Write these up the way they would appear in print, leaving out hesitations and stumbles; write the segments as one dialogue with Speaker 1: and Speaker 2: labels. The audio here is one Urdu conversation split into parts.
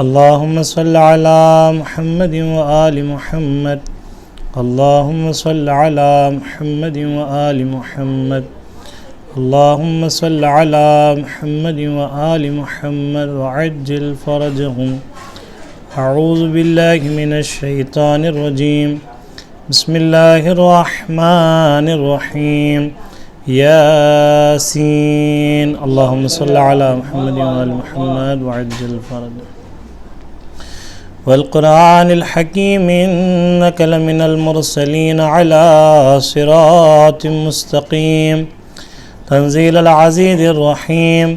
Speaker 1: اللهم صل على محمد وآل محمد. اللهم صل على محمد وآل محمد. اللهم صل على محمد وآل محمد وعجل فرجهم. أعوذ بالله من الشيطان الرجيم. بسم الله الرحمن الرحيم. ياسين. اللهم صل على محمد وآل محمد وعجل فرجهم. والقرآن الحكيم إنك لمن المرسلين على صراط مستقيم. تنزيل العزيز الرحيم.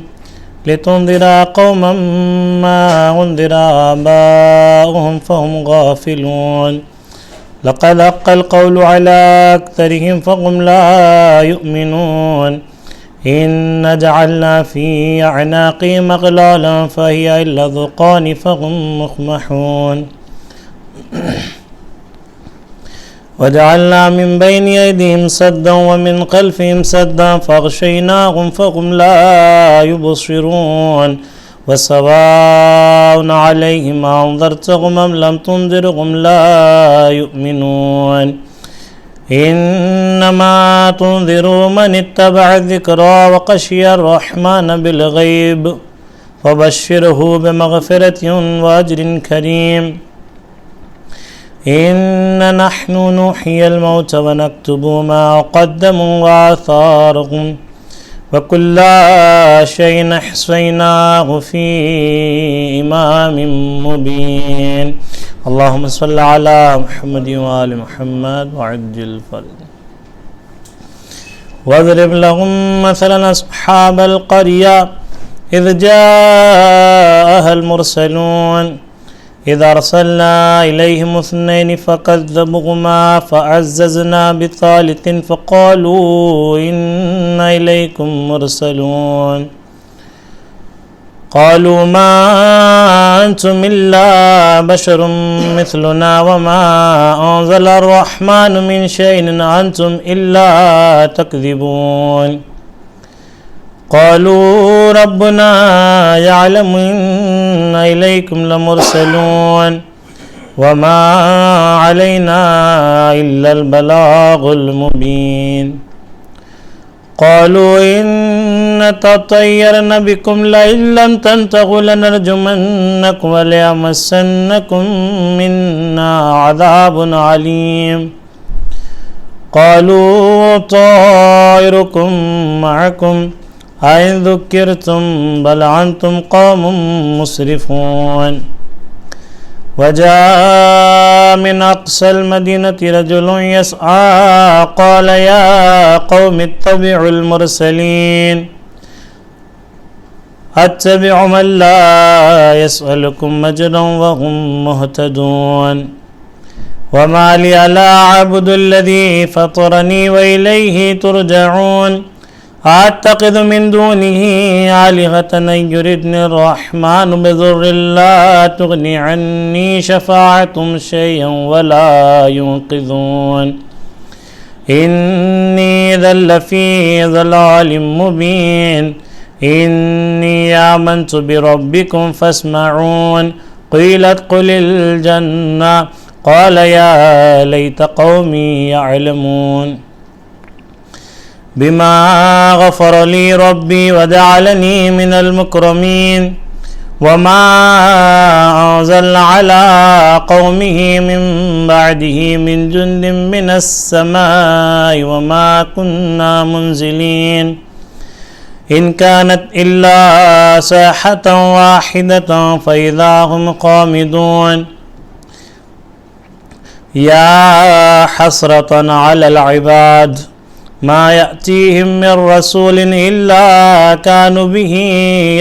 Speaker 1: لتنذر قوما ما أنذر آباؤهم فهم غافلون. لقد حق القول على أكثرهم فهم لا يؤمنون. إنا جعلنا في أعناقهم أغلالا فهي إلى الأذقان فهم مقمحون. وجعلنا من بين أيديهم سدا ومن خلفهم سدا فأغشيناهم فهم لا يبصرون. وسواء عليهم أنذرتهم أم لم تنذرهم لا يؤمنون. إنما تنذر من اتبع الذكرى وخشي الرحمن بالغيب فبشره بمغفرة وأجر كريم. إنا نحن نحيي الموت ونكتب ما قدموا وآثارهم وكل شيء أحصيناه في إمام مبين. اللهم صل على محمد وآل محمد وعجل فرجهم. واضرب لهم مثلا أصحاب القرية إذ جاءها المرسلون إذ أرسلنا إليهم اثنين فكذبوهما فعززنا بثالث فقالوا إنا إليكم مرسلون. قالوا ما أنتم إلا بشر مثلنا وما أنزل الرحمن من شيء أنتم إلا تكذبون. قالوا ربنا يعلم إنا إليكم لمرسلون وما علينا إلا البلاغ المبين. قالوا إنا تطيرنا بكم لئن لم تنتهوا لنرجمنكم وليمسنكم منا عذاب عليم. قالوا طائركم معكم أئن ذكرتم بل أنتم قوم مسرفون. وجاء من أقصى المدينة رجل يسعى قال يا قوم اتبعوا المرسلين أتبع من لا يسألكم أجرا وهم مهتدون. وما لي لا أعبد الذي فطرني وإليه ترجعون. أتخذ من دونه آلهة إن يردني الرحمن بضر لا تغني عني شفاعتهم شيئا ولا ينقذون. إني إذا لفي ضلال مبين. إني آمنت بربكم فاسمعون. قيل ادخل الجنة قال يا ليت قومي يعلمون. بما غفر لي ربي وجعلني من المكرمين. وما أنزل على قومه من بعده من جند من السماء وما كنا منزلين. إن كانت إلا صيحة واحدة فإذا هم خامدون. يا حسرة على العباد ما يأتيهم من رسول إلا كانوا به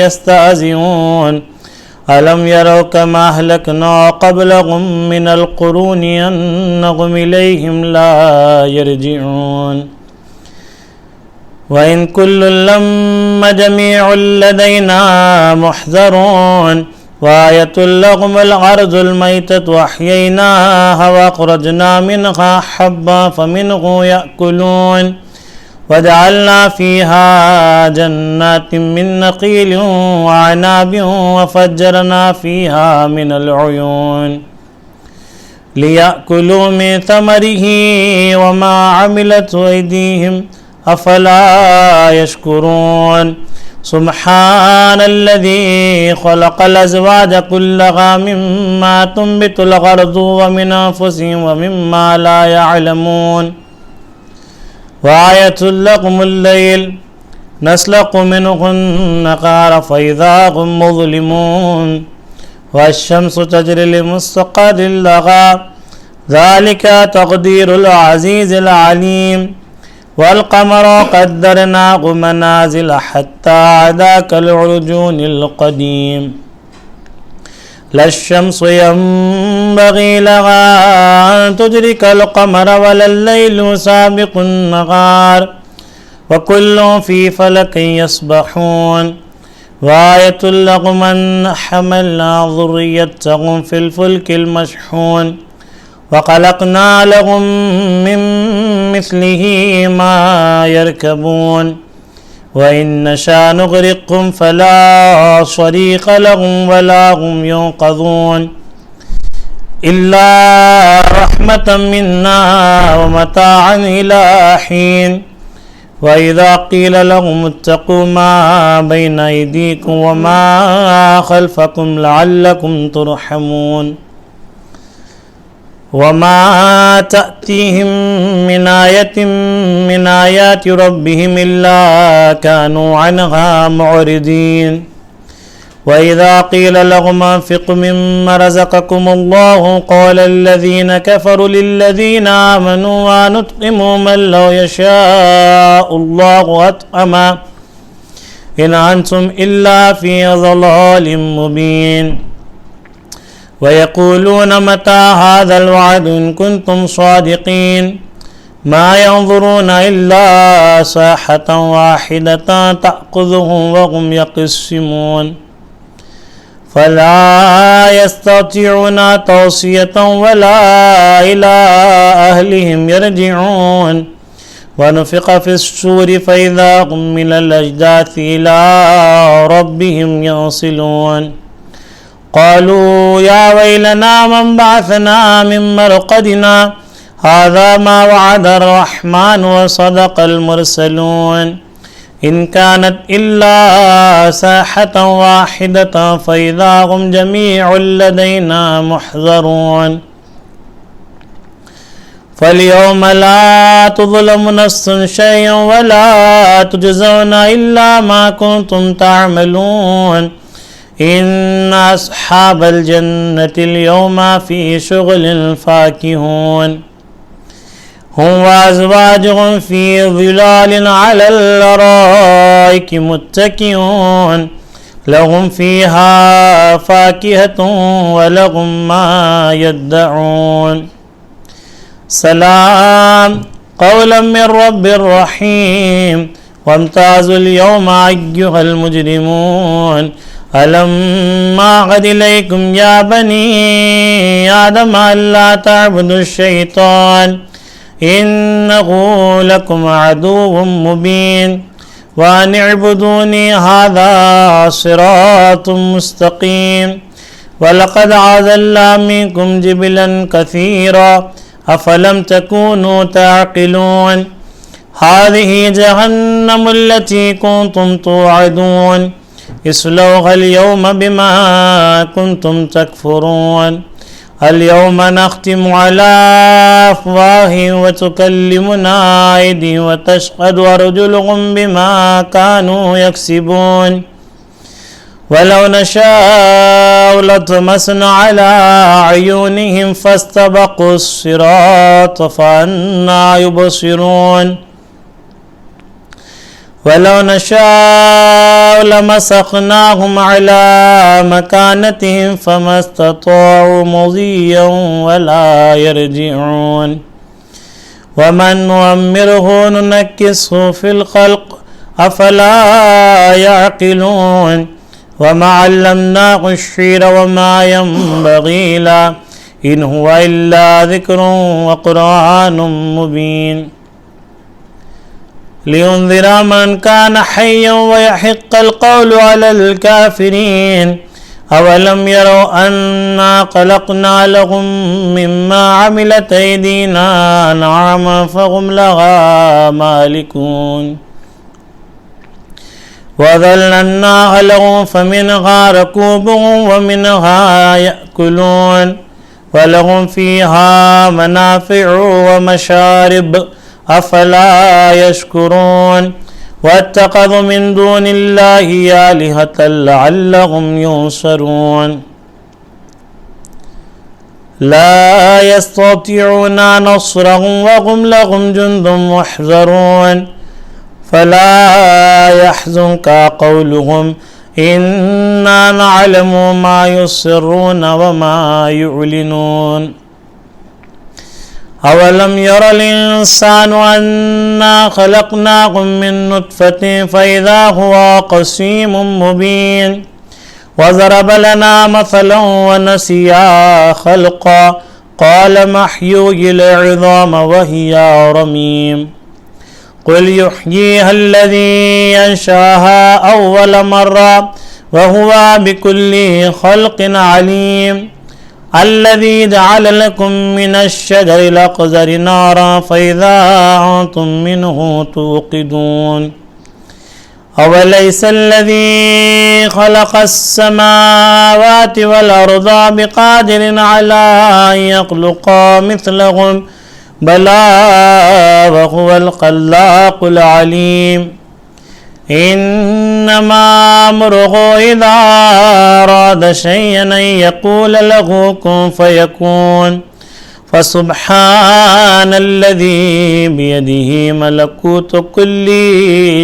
Speaker 1: يستهزئون. ألم يروا كما أهلكنا قبلهم من القرون أنهم إليهم لا يرجعون. وإن كل لما جميع لدينا محذرون. وآية لهم الأرض الميتة وأحييناها وأخرجنا منها حبا فمنه يأكلون وجعلنا فيها جنات من نخيل وعناب وفجرنا فيها من العيون ليأكلوا من ثمره وما عملته أيديهم أفلا يشكرون سبحان الذي خلق الأزواج كلها مما تنبت الأرض ومن أنفسهم ومما لا يعلمون وآية لكم الليل نسلق منه النهار فإذا هم مظلمون والشمس تجري لمستقر لها ذلك تقدير العزيز العليم والقمر قدرناه منازل حتى عدا كالعرجون القديم لا الشمس ينبغي لها أن تدرك القمر ولا الليل سابق النهار وكل في فلك يسبحون وآية لهم أن حملنا ذريتهم في الفلك المشحون وخلقنا لهم من مثله ما يركبون وإن نشأ نغرقهم فلا صريخ لهم ولا هم ينقذون إلا رحمة منا ومتاعا إلى حين وإذا قيل لهم اتقوا ما بين أيديكم وما خلفكم لعلكم ترحمون وما تأتيهم من آية من آيات ربهم إلا كانوا عنها معرضين وإذا قيل لهم أنفقوا مما رزقكم الله قال الذين كفروا للذين آمنوا ونطعم من لو يشاء الله أطعما إن أنتم إلا في ضلال مبين ويقولون متى هذا الوعد إن كنتم صادقين ما ينظرون إلا صيحة واحدة تأخذهم وهم يقسمون فلا يستطيعون توصية ولا إلى أهلهم يرجعون ونفخ في الصور فإذا هم من الأجداث إلى ربهم ينصلون قالوا يا ويلنا من بعثنا من مرقدنا هذا ما وعد الرحمن وصدق المرسلون إن كانت إلا ساحة واحدة فإذا هم جميع لدينا محضرون فاليوم لا تظلم نفس شيئا ولا تجزون إلا ما كنتم تعملون إن أصحاب الجنة اليوم في شغل فاكهون هم وأزواجهم في ظلال على الأرائك متكئون لهم فيها فاكهة ولهم ما يدعون سلام قولا من رب رحيم وامتازوا اليوم أيها المجرمون ألم أعهد إليكم يا بني آدم ألا تعبدوا الشيطان إنه لكم عدو مبين وأن اعبدوني هذا صراط مستقيم ولقد أضل منكم جبلا كثيرا أفلم تكونوا تعقلون هذه جهنم التي كنتم توعدون اصلوها اليوم بما كنتم تكفرون اليوم نختم على أفواههم وتكلمنا أيديهم وتشهد أرجلهم بما كانوا يكسبون ولو نشاء لطمسنا على أعينهم فاستبقوا الصراط فأنى يبصرون ولو نشاء لمسخناهم على مكانتهم فما استطاعوا مضيا ولا يرجعون ومن نؤمره ننكسه في الخلق أفلا يعقلون وما علمناه الشعر وما ينبغي له إن هو إلا ذكر وقرآن مبين لينذر من كان حيا ويحق القول على الكافرين أولم يروا أنا خلقنا لهم مما عملت أيدينا أنعاما فهم لها مالكون وذللناها لهم فمنها ركوبهم ومنها يأكلون ولهم فيها منافع ومشارب أفلا يشكرون واتخذوا من دون الله آلهة لعلهم ينصرون لا يستطيعون نصرهم وهم لهم جند محضرون فلا يحزنك قولهم إنا نعلم ما يسرون وما يعلنون أولم ير الإنسان أنا خلقناه من نطفة فإذا هو قسيم مبين وضرب لنا مثلا ونسيا خلقا قال من يحيي العظام وهي رميم قل يحييها الذي أنشأها أول مرة وهو بكل خلق عليم الذي جعل لكم من الشجر الأخضر نارا فإذا أنتم منه توقدون أوليس الذي خلق السماوات والأرض بقادر على أن يخلق مثلهم بلى وهو الخلاق العليم إنما أمره إذا أراد شيئا أن يقول له كن فيكون فسبحان الذي بيده ملكوت كل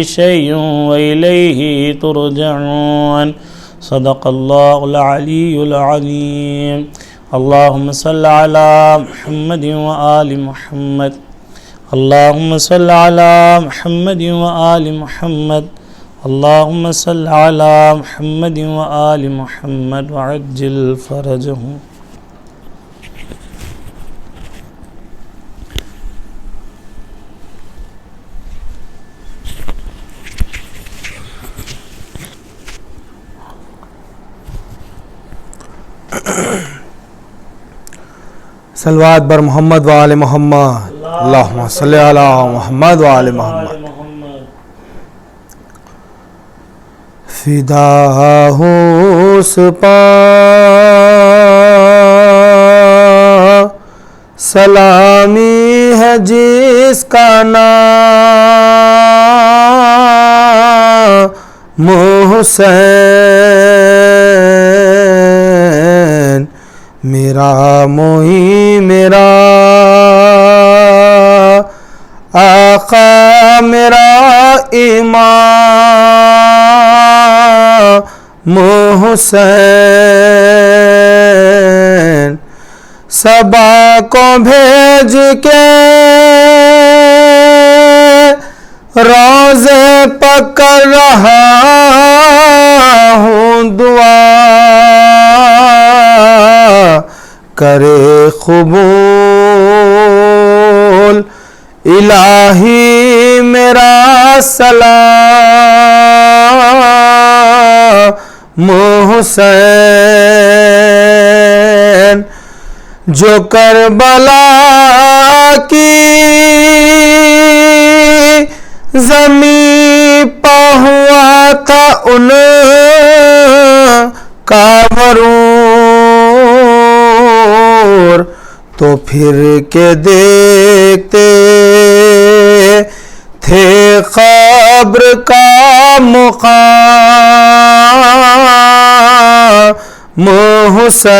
Speaker 1: شيء وإليه ترجعون صدق الله العلي العظيم اللهم صل على محمد وآل محمد اللهم صل على محمد وآل محمد اللهم صل على محمد وآل محمد وعجل فرجهم
Speaker 2: صلوات بر محمد و آل محمد اللہم صلی علی محمد و آل محمد فدا ہوں سپا سلامی ہے جس کا نام حسین میرا موہی میرا آقا میرا امام حسین صبا کو بھیج کے روزے پکڑ رہا ہوں دعا کرے قبول الہی میرا سلام حسین جو کربلا کی زمین پہ ہوا تھا ان کا غرور تو پھر کے دیکھتے تھے قبر کا مقام حسین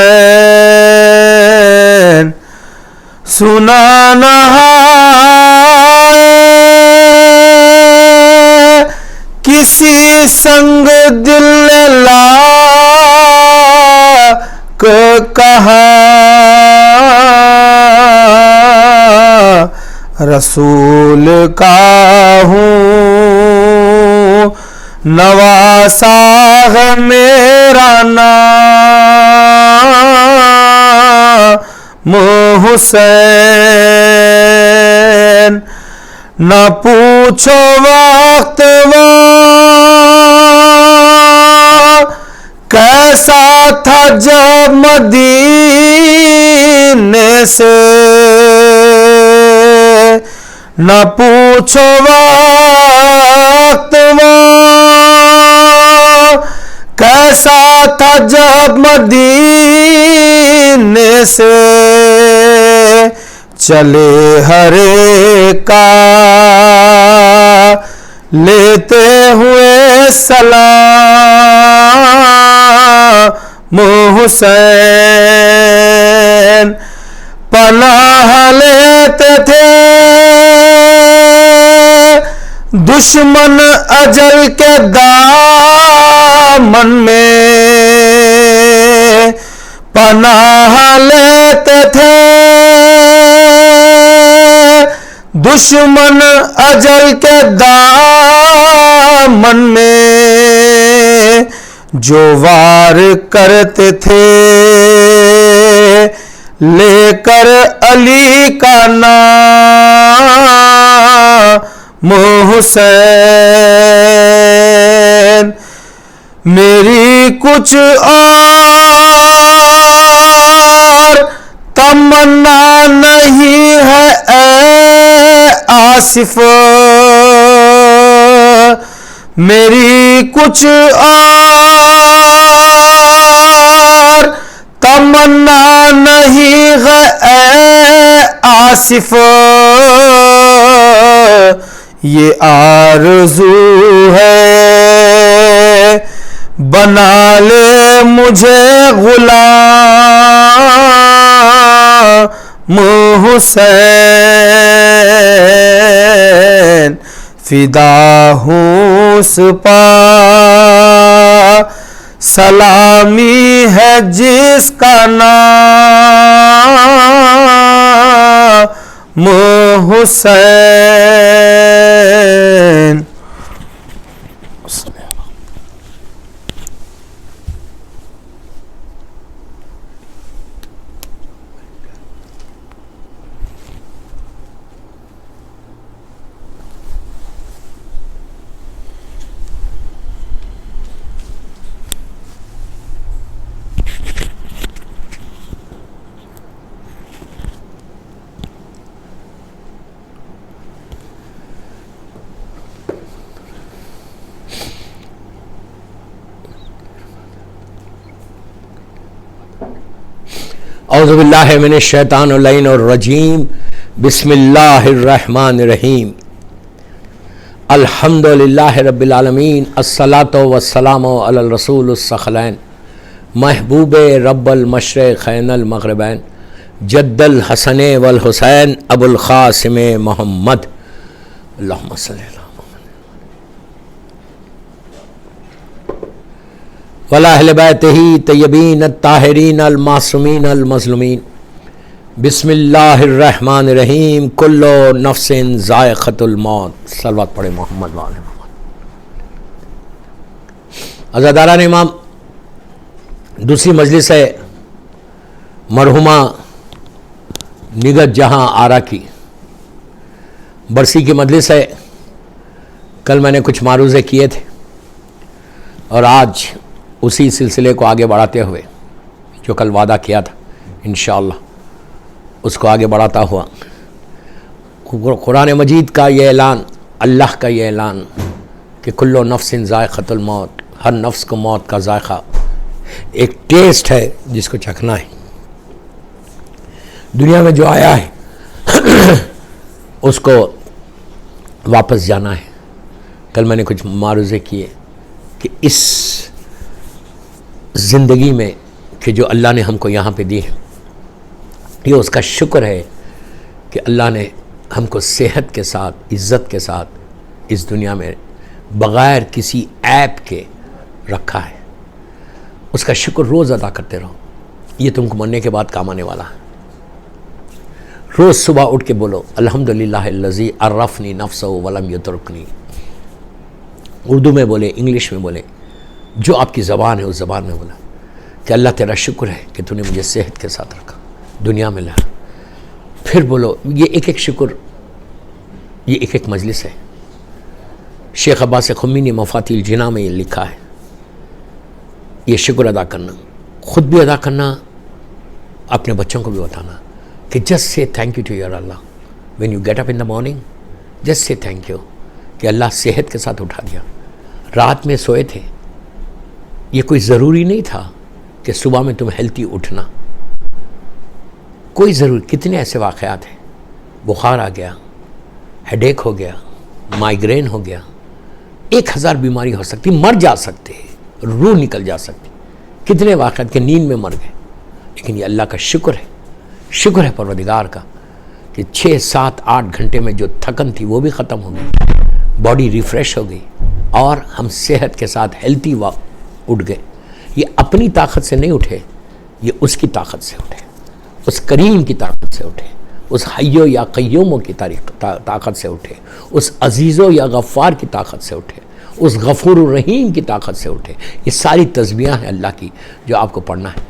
Speaker 2: سنانا کسی سنگ دل لاک کہا رسول کا ہوں نواسا ہے میرا نام حسین نہ پوچھ پوچھو وقت وہ کیسا تھا جب مدینے سے، نہ پوچھو وقت وہ کیسا تھا جب مدینے سے چلے ہر ایک کا لیتے ہوئے سلام حسین، پناہ لیتے تھے دشمن اجل کے دامن میں، پناہ لیتے تھے دشمن اجل کے دامن میں، جو وار کرتے تھے لے کر علی کا نام حسین، میری کچھ اور تمنا نہیں ہے اے آصف، میری کچھ اور تمنا نہیں ہے اے آصف، یہ آرزو ہے بنا لے مجھے غلام حسین، فدا ہوں اس پا سلامی ہے جس کا نام حسین۔
Speaker 3: اعوذ باللہ من الشیطان اللعین الرجیم، بسم اللہ الرحمن الرحیم، الحمدللہ رب العالمین، الصلاۃ والسلام علی الرسول الثقلین، محبوب رب المشرقین المغربین، جد الحسن والحسین ابو القاسم محمد، اللہم صلی اللہ وعلی اہل بیتہ طیبین الطاہرین المعصومین المظلومین، بسم اللہ الرحمن الرحیم، کل نفس ذائقۃ الموت، صلوات پڑھے محمد وعلی محمد۔ عزاداران امام، دوسری مجلس ہے مرحومہ نگہت جہاں آرا کی برسی کی مجلس ہے۔ کل میں نے کچھ معروضے کیے تھے اور آج اسی سلسلے کو آگے بڑھاتے ہوئے جو کل وعدہ کیا تھا انشاءاللہ اس کو آگے بڑھاتا ہوا، قرآن مجید کا یہ اعلان، اللہ کا یہ اعلان کہ کل نفس ذائقۃ الموت، ہر نفس کو موت کا ذائقہ، ایک ٹیسٹ ہے جس کو چکھنا ہے۔ دنیا میں جو آیا ہے اس کو واپس جانا ہے۔ کل میں نے کچھ معروضے کیے کہ اس زندگی میں کہ جو اللہ نے ہم کو یہاں پہ دی ہے، یہ اس کا شکر ہے کہ اللہ نے ہم کو صحت کے ساتھ، عزت کے ساتھ اس دنیا میں بغیر کسی عیب کے رکھا ہے۔ اس کا شکر روز ادا کرتے رہو، یہ تم کو مرنے کے بعد کام آنے والا ہے۔ روز صبح اٹھ کے بولو الحمدللہ الذی عرفنی نفسہ ولم یترکنی، اردو میں بولے، انگلش میں بولے، جو آپ کی زبان ہے اس زبان میں بولا کہ اللہ تیرا شکر ہے کہ تو نے مجھے صحت کے ساتھ رکھا، دنیا میں لایا۔ پھر بولو یہ ایک ایک شکر، یہ ایک ایک مجلس ہے، شیخ عباس خمی نے مفاتیح الجناح میں یہ لکھا ہے، یہ شکر ادا کرنا، خود بھی ادا کرنا، اپنے بچوں کو بھی بتانا کہ just say thank you to your Allah when you get up in the morning, just say thank you کہ اللہ صحت کے ساتھ اٹھا دیا، رات میں سوئے تھے، یہ کوئی ضروری نہیں تھا کہ صبح میں تم ہیلتھی اٹھنا، کوئی ضروری، کتنے ایسے واقعات ہیں، بخار آ گیا، ہیڈیک ہو گیا، مائیگرین ہو گیا، 1000 بیماری ہو سکتی، مر جا سکتے، روح نکل جا سکتی، کتنے واقعات کے نیند میں مر گئے، لیکن یہ اللہ کا شکر ہے پروردگار کا کہ 6 7 8 گھنٹے میں جو تھکن تھی وہ بھی ختم ہو گئی، باڈی ریفریش ہو گئی اور ہم صحت کے ساتھ ہیلتھی اٹھ گئے۔ یہ اپنی طاقت سے نہیں اٹھے، یہ اس کی طاقت سے اٹھے، اس کریم کی طاقت سے اٹھے، اس حیو یا قیوموں کی طاقت سے اٹھے، اس عزیزو یا غفار کی طاقت سے اٹھے، اس غفور الرحیم کی طاقت سے اٹھے۔ یہ ساری تسبیحاں ہیں اللہ کی جو آپ کو پڑھنا ہے۔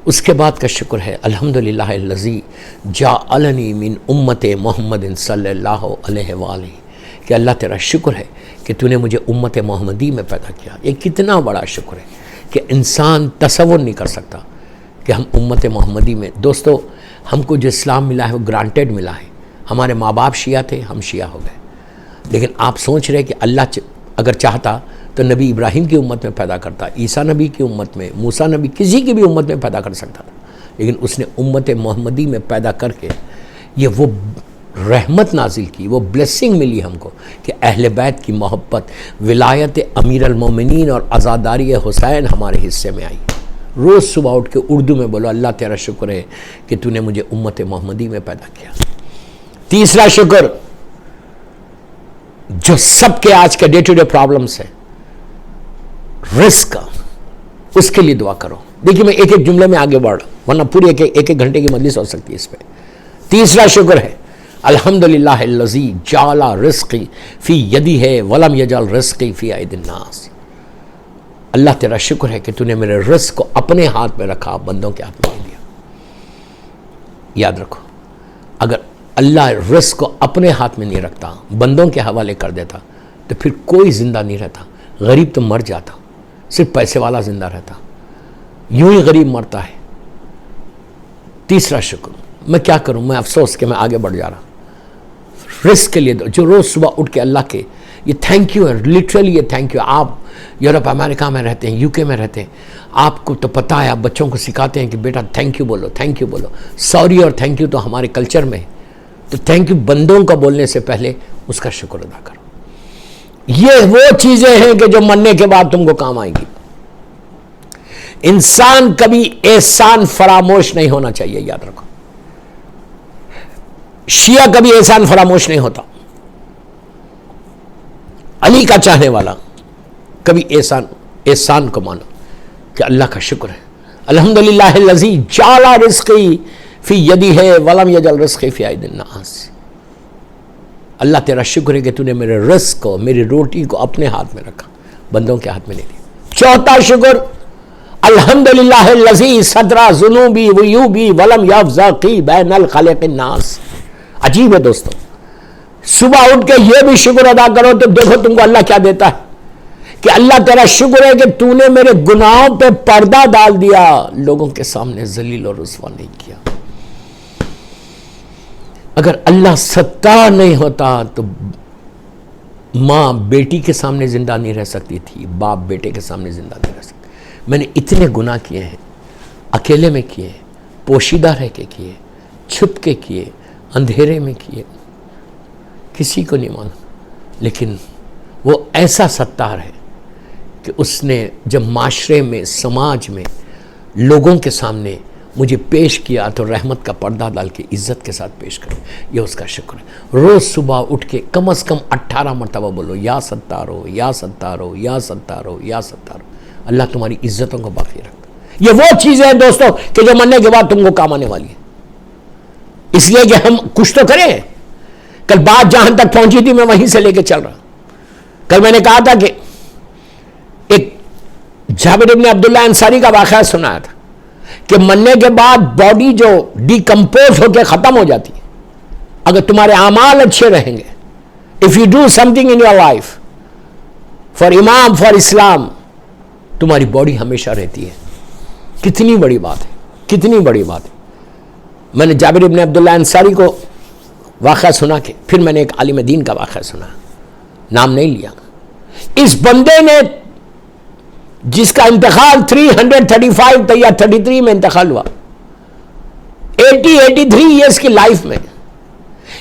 Speaker 3: اس کے بعد کا شکر ہے الحمدللہ الذی جعلنی من امت محمد صلی اللہ علیہ وآلہ، کہ اللہ تیرا شکر ہے کہ تو نے مجھے امت محمدی میں پیدا کیا۔ یہ کتنا بڑا شکر ہے کہ انسان تصور نہیں کر سکتا کہ ہم امت محمدی میں، دوستو ہم کو جو اسلام ملا ہے وہ گرانٹیڈ ملا ہے، ہمارے ماں باپ شیعہ تھے، ہم شیعہ ہو گئے، لیکن آپ سوچ رہے کہ اللہ اگر چاہتا تو نبی ابراہیم کی امت میں پیدا کرتا، عیسیٰ نبی کی امت میں، موسیٰ نبی، کسی کی بھی امت میں پیدا کر سکتا تھا، لیکن اس نے امت محمدی میں پیدا کر کے یہ وہ رحمت نازل کی، وہ بلیسنگ ملی ہم کو کہ اہل بیت کی محبت، ولایت امیر المومنین اور عزاداری حسین ہمارے حصے میں آئی۔ روز صبح اٹھ کے اردو میں بولو اللہ تیرا شکر ہے کہ تو نے مجھے امت محمدی میں پیدا کیا۔ تیسرا شکر جو سب کے آج کے ڈے ٹو ڈے پرابلمس ہیں، رزق کا، اس کے لیے دعا کرو۔ دیکھیے میں ایک ایک جملے میں آگے بڑھ رہا ہوں ورنہ پوری ایک گھنٹے کی مجلس ہو سکتی ہے اس پہ۔ تیسرا شکر ہے الحمدللہ الذی جعل رزقی فی یدی ہے ولم یجعل رزقی فی ایدی الناس۔ اللہ تیرا شکر ہے کہ تو نے میرے رزق کو اپنے ہاتھ میں رکھا، بندوں کے ہاتھ میں نہیں دیا۔ یاد رکھو، اگر اللہ رزق کو اپنے ہاتھ میں نہیں رکھتا، بندوں کے حوالے کر دیتا، تو پھر کوئی زندہ نہیں رہتا، غریب تو مر جاتا، صرف پیسے والا زندہ رہتا، یوں ہی غریب مرتا ہے۔ تیسرا شکر، میں کیا کروں، میں افسوس کہ میں آگے بڑھ جا رہا ہوں۔ رزق کے لیے جو روز صبح اٹھ کے اللہ کے یہ تھینک یو ہے، لٹرلی یہ تھینک یو۔ آپ یورپ امریکہ میں رہتے ہیں، UK میں رہتے ہیں، آپ کو تو پتہ ہے، آپ بچوں کو سکھاتے ہیں کہ بیٹا تھینک یو بولو، تھینک یو بولو۔ سوری اور تھینک یو تو ہمارے کلچر میں ہے، تو تھینک یو بندوں کا بولنے سے پہلے اس کا شکر ادا کرو۔ یہ وہ چیزیں ہیں کہ جو مرنے کے بعد تم کو کام آئیں گی۔ انسان کبھی احسان فراموش نہیں ہونا چاہیے، یاد رکھو۔ شیعہ کبھی احسان فراموش نہیں ہوتا، علی کا چاہنے والا کبھی احسان کو مانو کہ اللہ کا شکر ہے الحمدللہ الذی جعل رزقی فی یدی ہے ولم یجعل رزقی فی ایدی الناس۔ اللہ تیرا شکر ہے کہ تو نے میرے رزق کو، میری روٹی کو اپنے ہاتھ میں رکھا، بندوں کے ہاتھ میں نہیں دیا۔ چوتھا شکر الحمدللہ الذی ستر ذنوبی وعیوبی ولم یفضحنی بین الخلق الناس۔ عجیب ہے دوستو، صبح اٹھ کے یہ بھی شکر ادا کرو تو دیکھو تم کو اللہ کیا دیتا ہے، کہ اللہ تیرا شکر ہے کہ تو نے میرے گناہوں پہ پردہ ڈال دیا، لوگوں کے سامنے ذلیل اور رسوا نہیں کیا۔ اگر اللہ ستار نہیں ہوتا تو ماں بیٹی کے سامنے زندہ نہیں رہ سکتی تھی، باپ بیٹے کے سامنے زندہ نہیں رہ سکتے۔ میں نے اتنے گناہ کیے ہیں، اکیلے میں کیے، پوشیدہ رہ کے کیے، چھپ کے کیے، اندھیرے میں کیے، کسی کو نہیں مانا، لیکن وہ ایسا ستار ہے کہ اس نے جب معاشرے میں، سماج میں، لوگوں کے سامنے مجھے پیش کیا تو رحمت کا پردہ ڈال کے عزت کے ساتھ پیش کرو، یہ اس کا شکر ہے۔ روز صبح اٹھ کے کم از کم 18 مرتبہ بولو یا ستارو یا ستارو یا ستارو یا ستارو، اللہ تمہاری عزتوں کو باقی رکھتا۔ یہ وہ چیزیں ہیں دوستو کہ جو مرنے کے بعد تم کو کام آنے والی ہے، اس لیے کہ ہم کچھ تو کریں۔ کل بات جہاں تک پہنچی تھی میں وہیں سے لے کے چل رہا۔ کل میں نے کہا تھا کہ ایک جابر ابن عبداللہ انصاری کا واقعہ سنایا تھا کہ مرنے کے بعد باڈی جو ڈیکمپوز ہو کے ختم ہو جاتی ہے، اگر تمہارے اعمال اچھے رہیں گے If you do something in your life for Imam, for Islam, تمہاری باڈی ہمیشہ رہتی ہے. کتنی بڑی بات ہے, کتنی بڑی بات ہے. میں نے جابر ابن عبداللہ انصاری کو واقعہ سنا کے پھر میں نے ایک عالم دین کا واقعہ سنا, نام نہیں لیا. اس بندے نے جس کا انتقال 335 یا 33 میں انتقال ہوا, 83 ایئرس کی لائف میں,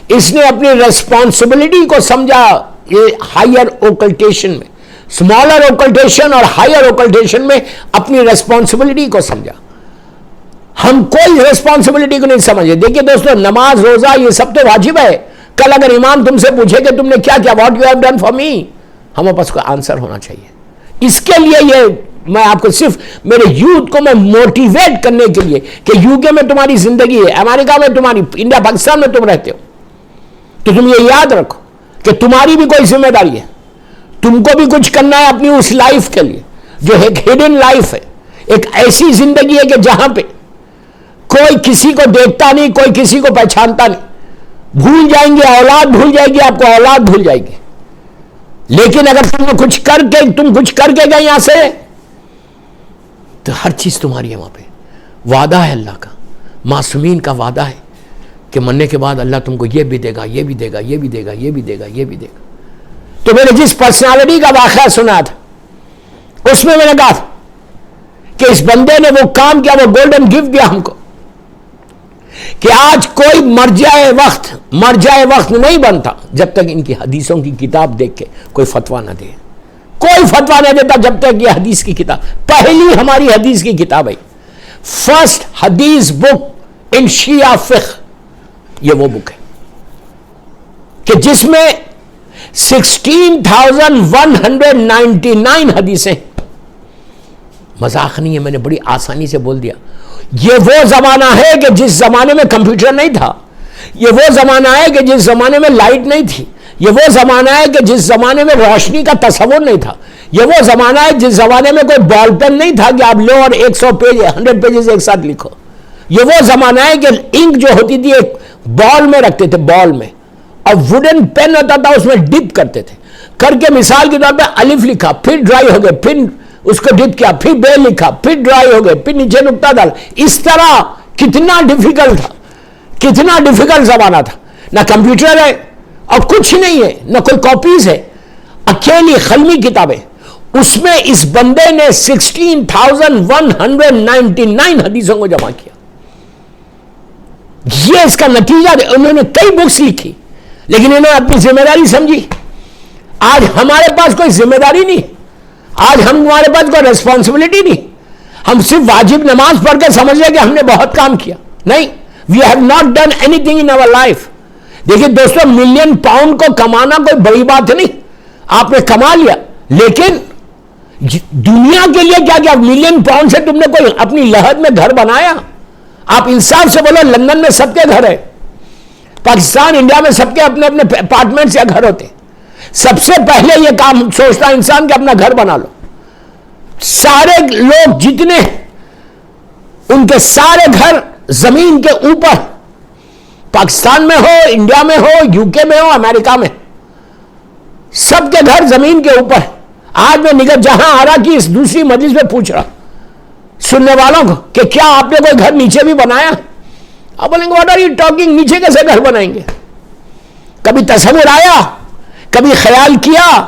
Speaker 3: اس نے اپنی ریسپانسبلٹی کو سمجھا. یہ ہائر اوکلٹیشن میں, اسمالر اوکلٹیشن اور ہائر اوکلٹیشن میں اپنی ریسپانسبلٹی کو سمجھا. ہم کوئی ریسپانسبلٹی کو نہیں سمجھے. دیکھیے دوستو, نماز, روزہ, یہ سب تو واجب ہے. کل اگر امام تم سے پوچھے کہ تم نے کیا کیا, what you have done for me, ہمیں پاس کوئی آنسر ہونا چاہیے. اس کے لیے یہ میں آپ کو صرف میرے یوتھ کو میں موٹیویٹ کرنے کے لیے کہ یو کے میں تمہاری زندگی ہے, امریکہ میں تمہاری, انڈیا پاکستان میں تم رہتے ہو, تو تم یہ یاد رکھو کہ تمہاری بھی کوئی ذمہ داری ہے. تم کو بھی کچھ کرنا ہے اپنی اس لائف کے لیے جو ایک ہڈن لائف ہے, ایک ایسی زندگی ہے کہ جہاں پہ کوئی کسی کو دیکھتا نہیں, کوئی کسی کو پہچانتا نہیں. بھول جائیں گے, اولاد بھول جائے گی, آپ کو اولاد بھول جائے گی. لیکن اگر تم کچھ کر کے گئے یہاں سے, تو ہر چیز تمہاری ہے وہاں پہ. وعدہ ہے اللہ کا, معصومین کا وعدہ ہے کہ مرنے کے بعد اللہ تم کو یہ بھی دے گا, یہ بھی دے گا, یہ بھی دے گا, یہ بھی دے گا, یہ بھی دے گا. تو میں نے جس پرسنالٹی کا واقعہ سنا تھا, اس میں نے کہا تھا کہ اس بندے نے وہ کام کیا, وہ گولڈن گفٹ دیا ہم کو کہ آج کوئی مرجع وقت نہیں بنتا جب تک ان کی حدیثوں کی کتاب دیکھ کے کوئی فتویٰ نہ دے. کوئی فتویٰ نہیں دیتا جب تک یہ حدیث کی کتاب, پہلی ہماری حدیث کی کتاب ہے, فرسٹ حدیث بک ان شیعہ فقہ, یہ وہ بک ہے کہ جس میں 16,199 حدیثیں. مذاق نہیں ہے, میں نے بڑی آسانی سے بول دیا. یہ وہ زمانہ ہے کہ جس زمانے میں کمپیوٹر نہیں تھا, یہ وہ زمانہ ہے کہ جس زمانے میں لائٹ نہیں تھی, یہ وہ زمانہ ہے کہ جس زمانے میں روشنی کا تصور نہیں تھا, یہ وہ زمانہ ہے جس زمانے میں کوئی بال پین نہیں تھا کہ آپ لو اور 100 پیج 100 پیجز ایک ساتھ لکھو. یہ وہ زمانہ ہے کہ انک جو ہوتی تھی ایک بال میں رکھتے تھے, بال میں, اور ووڈن پین ہوتا تھا, اس میں ڈپ کرتے تھے, کر کے مثال کے طور پہ الف لکھا, پھر ڈرائی ہو گئے, پھر اس کو ڈپ کیا, پھر بے لکھا, پھر ڈرائی ہو گئے, پھر نیچے نقطہ ڈال. اس طرح کتنا ڈیفیکلٹ تھا, کتنا ڈیفیکلٹ زمانہ تھا. نہ کمپیوٹر ہے اور کچھ نہیں ہے, نہ کوئی کاپیز ہے, اکیلی قلمی کتابیں. اس میں اس بندے نے 16,199 حدیثوں کو جمع کیا. یہ اس کا نتیجہ. انہوں نے کئی بکس لکھی, لیکن انہوں نے اپنی ذمہ داری سمجھی. آج ہمارے پاس کوئی ذمہ داری نہیں, آج ہمارے پاس کوئی ریسپانسبلٹی نہیں. ہم صرف واجب نماز پڑھ کے سمجھ لیں کہ ہم نے بہت کام کیا. نہیں, we have not done anything in our life. دیکھیے دوستوں, ملین پاؤنڈ کو کمانا کوئی بڑی بات نہیں, آپ نے کما لیا, لیکن دنیا کے لیے کیا کیا؟ ملین پاؤنڈ سے تم نے کوئی اپنی لحد میں گھر بنایا؟ آپ انصاف سے بولو, لندن میں سب کے گھر ہے, پاکستان انڈیا میں سب کے اپنے اپنے اپارٹمنٹس یا گھر ہوتے. سب سے پہلے یہ کام سوچتا انسان کہ اپنا گھر بنا لو. سارے لوگ جتنے, ان کے سارے گھر زمین کے اوپر, پاکستان میں ہو, انڈیا میں ہو, یو کے میں ہو, امریکہ میں, سب کے گھر زمین کے اوپر. آج میں نگت جہاں آ رہا کی اس دوسری مجلس میں پوچھ رہا سننے والوں کو کہ کیا آپ نے کوئی گھر نیچے بھی بنایا؟ آپ بولیں گے واٹ آر یو ٹاکنگ, نیچے کیسے گھر بنائیں گے؟ کبھی تصور آیا, کبھی خیال کیا,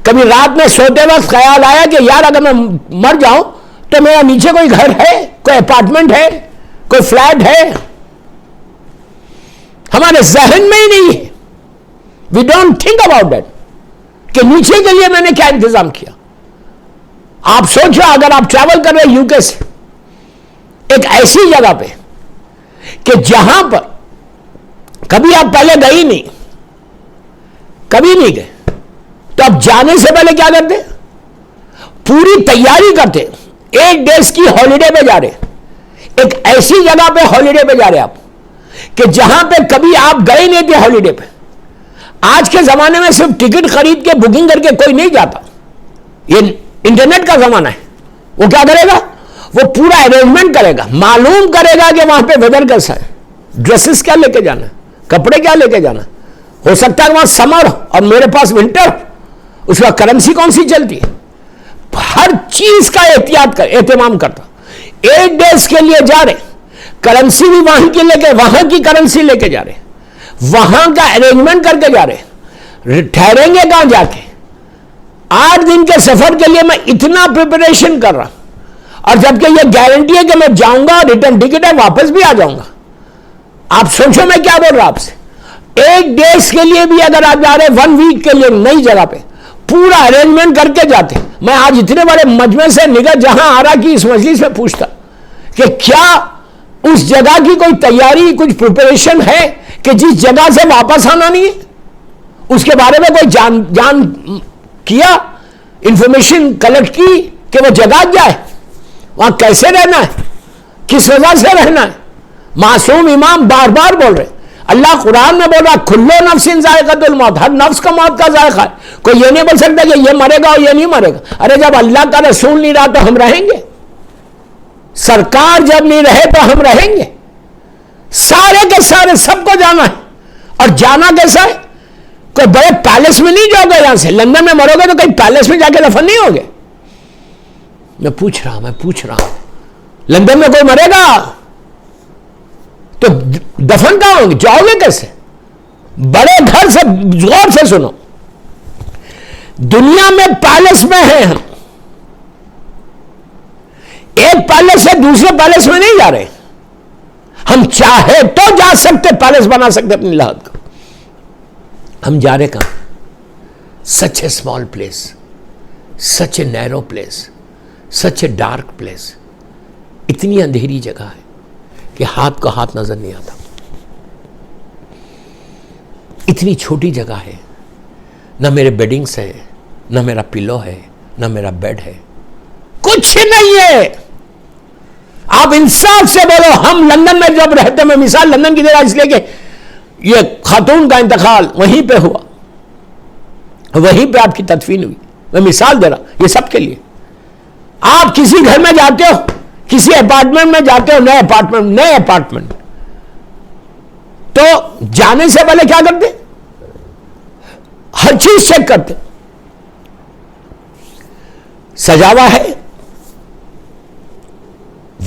Speaker 3: کبھی رات میں سوتے وقت خیال آیا کہ یار اگر میں مر جاؤں تو میرا نیچے کوئی گھر ہے, کوئی اپارٹمنٹ ہے, کوئی فلیٹ ہے؟ ہمارے ذہن میں ہی نہیں ہے. We don't think about that کہ نیچے کے لیے میں نے کیا انتظام کیا. آپ سوچو, اگر آپ ٹریول کر رہے یو کے سے ایک ایسی جگہ پہ کہ جہاں پر کبھی آپ پہلے گئے ہی نہیں, کبھی نہیں گئے, تو آپ جانے سے پہلے کیا کرتے؟ پوری تیاری کرتے. 8 days کی ہالیڈے پہ جا رہے, ایک ایسی جگہ پہ ہالیڈے پہ جا رہے آپ کہ جہاں پہ کبھی آپ گئے نہیں تھے ہالیڈے پہ. آج کے زمانے میں صرف ٹکٹ خرید کے بکنگ کر کے کوئی نہیں جاتا. یہ انٹرنیٹ کا زمانہ ہے. وہ کیا کرے گا؟ وہ پورا ارینجمنٹ کرے گا, معلوم کرے گا کہ وہاں پہ ویدر کیسا ہے, ڈریسز کیا لے کے جانا, کپڑے کیا لے کے جانا, ہو سکتا ہے وہاں سمر اور میرے پاس ونٹر، اس کا کرنسی کون سی چلتی ہے؟ ہر چیز کا اہتمام کرتا. 8 days کے لیے جا رہے، کرنسی بھی وہاں کی کرنسی لے کے جا رہے، وہاں کا ارینجمنٹ کر کے جا رہے، ٹھہریں گے کہاں جا کے. 8 دن کے سفر کے لیے میں اتنا پریپریشن کر رہا، اور جبکہ یہ گارنٹی ہے کہ میں جاؤں گا، ریٹرن ٹکٹ ہے، واپس بھی آ جاؤں گا. آپ سوچو میں کیا بول رہا آپ سے. 8 days کے لیے بھی اگر آپ جا رہے، 1 week کے لیے نئی جگہ پہ پورا ارینجمنٹ کر کے جاتے. میں آج اتنے بڑے مجمع سے نگاہ جہاں آ رہا کی اس مجلس میں پوچھتا کہ کیا اس جگہ کی کوئی تیاری، کچھ پریپریشن ہے کہ جس جگہ سے واپس آنا نہیں ہے، اس کے بارے میں کوئی جان کیا، انفارمیشن کلیکٹ کی کہ وہ جگہ کیا ہے، وہاں کیسے رہنا ہے، کس وجہ سے رہنا ہے. معصوم امام بار بار بول رہے، اللہ قرآن میں بول رہا کھلو نفس ذائقۃ الموت، ہر نفس کا موت کا ذائقہ ہے. کوئی یہ نہیں بول سکتا کہ یہ مرے گا اور یہ نہیں مرے گا. ارے جب اللہ کا رسول نہیں رہا تو ہم رہیں گے؟ سرکار جب نہیں رہے تو ہم رہیں گے؟ سارے کے سارے سب کو جانا ہے. اور جانا کیسا ہے؟ کوئی بڑے پیلس میں نہیں جاؤ گے. یہاں سے لندن میں مرو گے تو کہیں پیلس میں جا کے دفن نہیں ہوگے. میں پوچھ رہا ہوں لندن میں کوئی مرے گا تو دفن کہاں ہوں گے؟ جاؤ گے کیسے؟ بڑے گھر سے غور سے سنو، دنیا میں پیلس میں ہیں ہم، ایک پیلس سے دوسرے پیلس میں نہیں جا رہے. ہم چاہے تو جا سکتے، پیلس بنا سکتے اپنی لاحت کا. ہم جا رہے کہاں؟ Such a small place, such a narrow place, such a dark place. اتنی اندھیری جگہ ہے کہ ہاتھ کو ہاتھ نظر نہیں آتا. اتنی چھوٹی جگہ ہے، نہ میرے بیڈنگس ہے، نہ میرا پلو ہے، نہ میرا بیڈ ہے، کچھ نہیں ہے. آپ انصاف سے بولو. ہم لندن میں جب رہتے، میں مثال لندن کی دے رہا اس لیے کہ یہ خاتون کا انتقال وہیں پہ ہوا، وہیں پہ آپ کی تدفین ہوئی. میں مثال دے رہا، یہ سب کے لیے. آپ کسی گھر میں جاتے ہو، کسی اپارٹمنٹ میں جاتے ہو، نئے اپارٹمنٹ، تو جانے سے پہلے کیا کرتے؟ ہر چیز چیک کرتے. سجاوا ہے،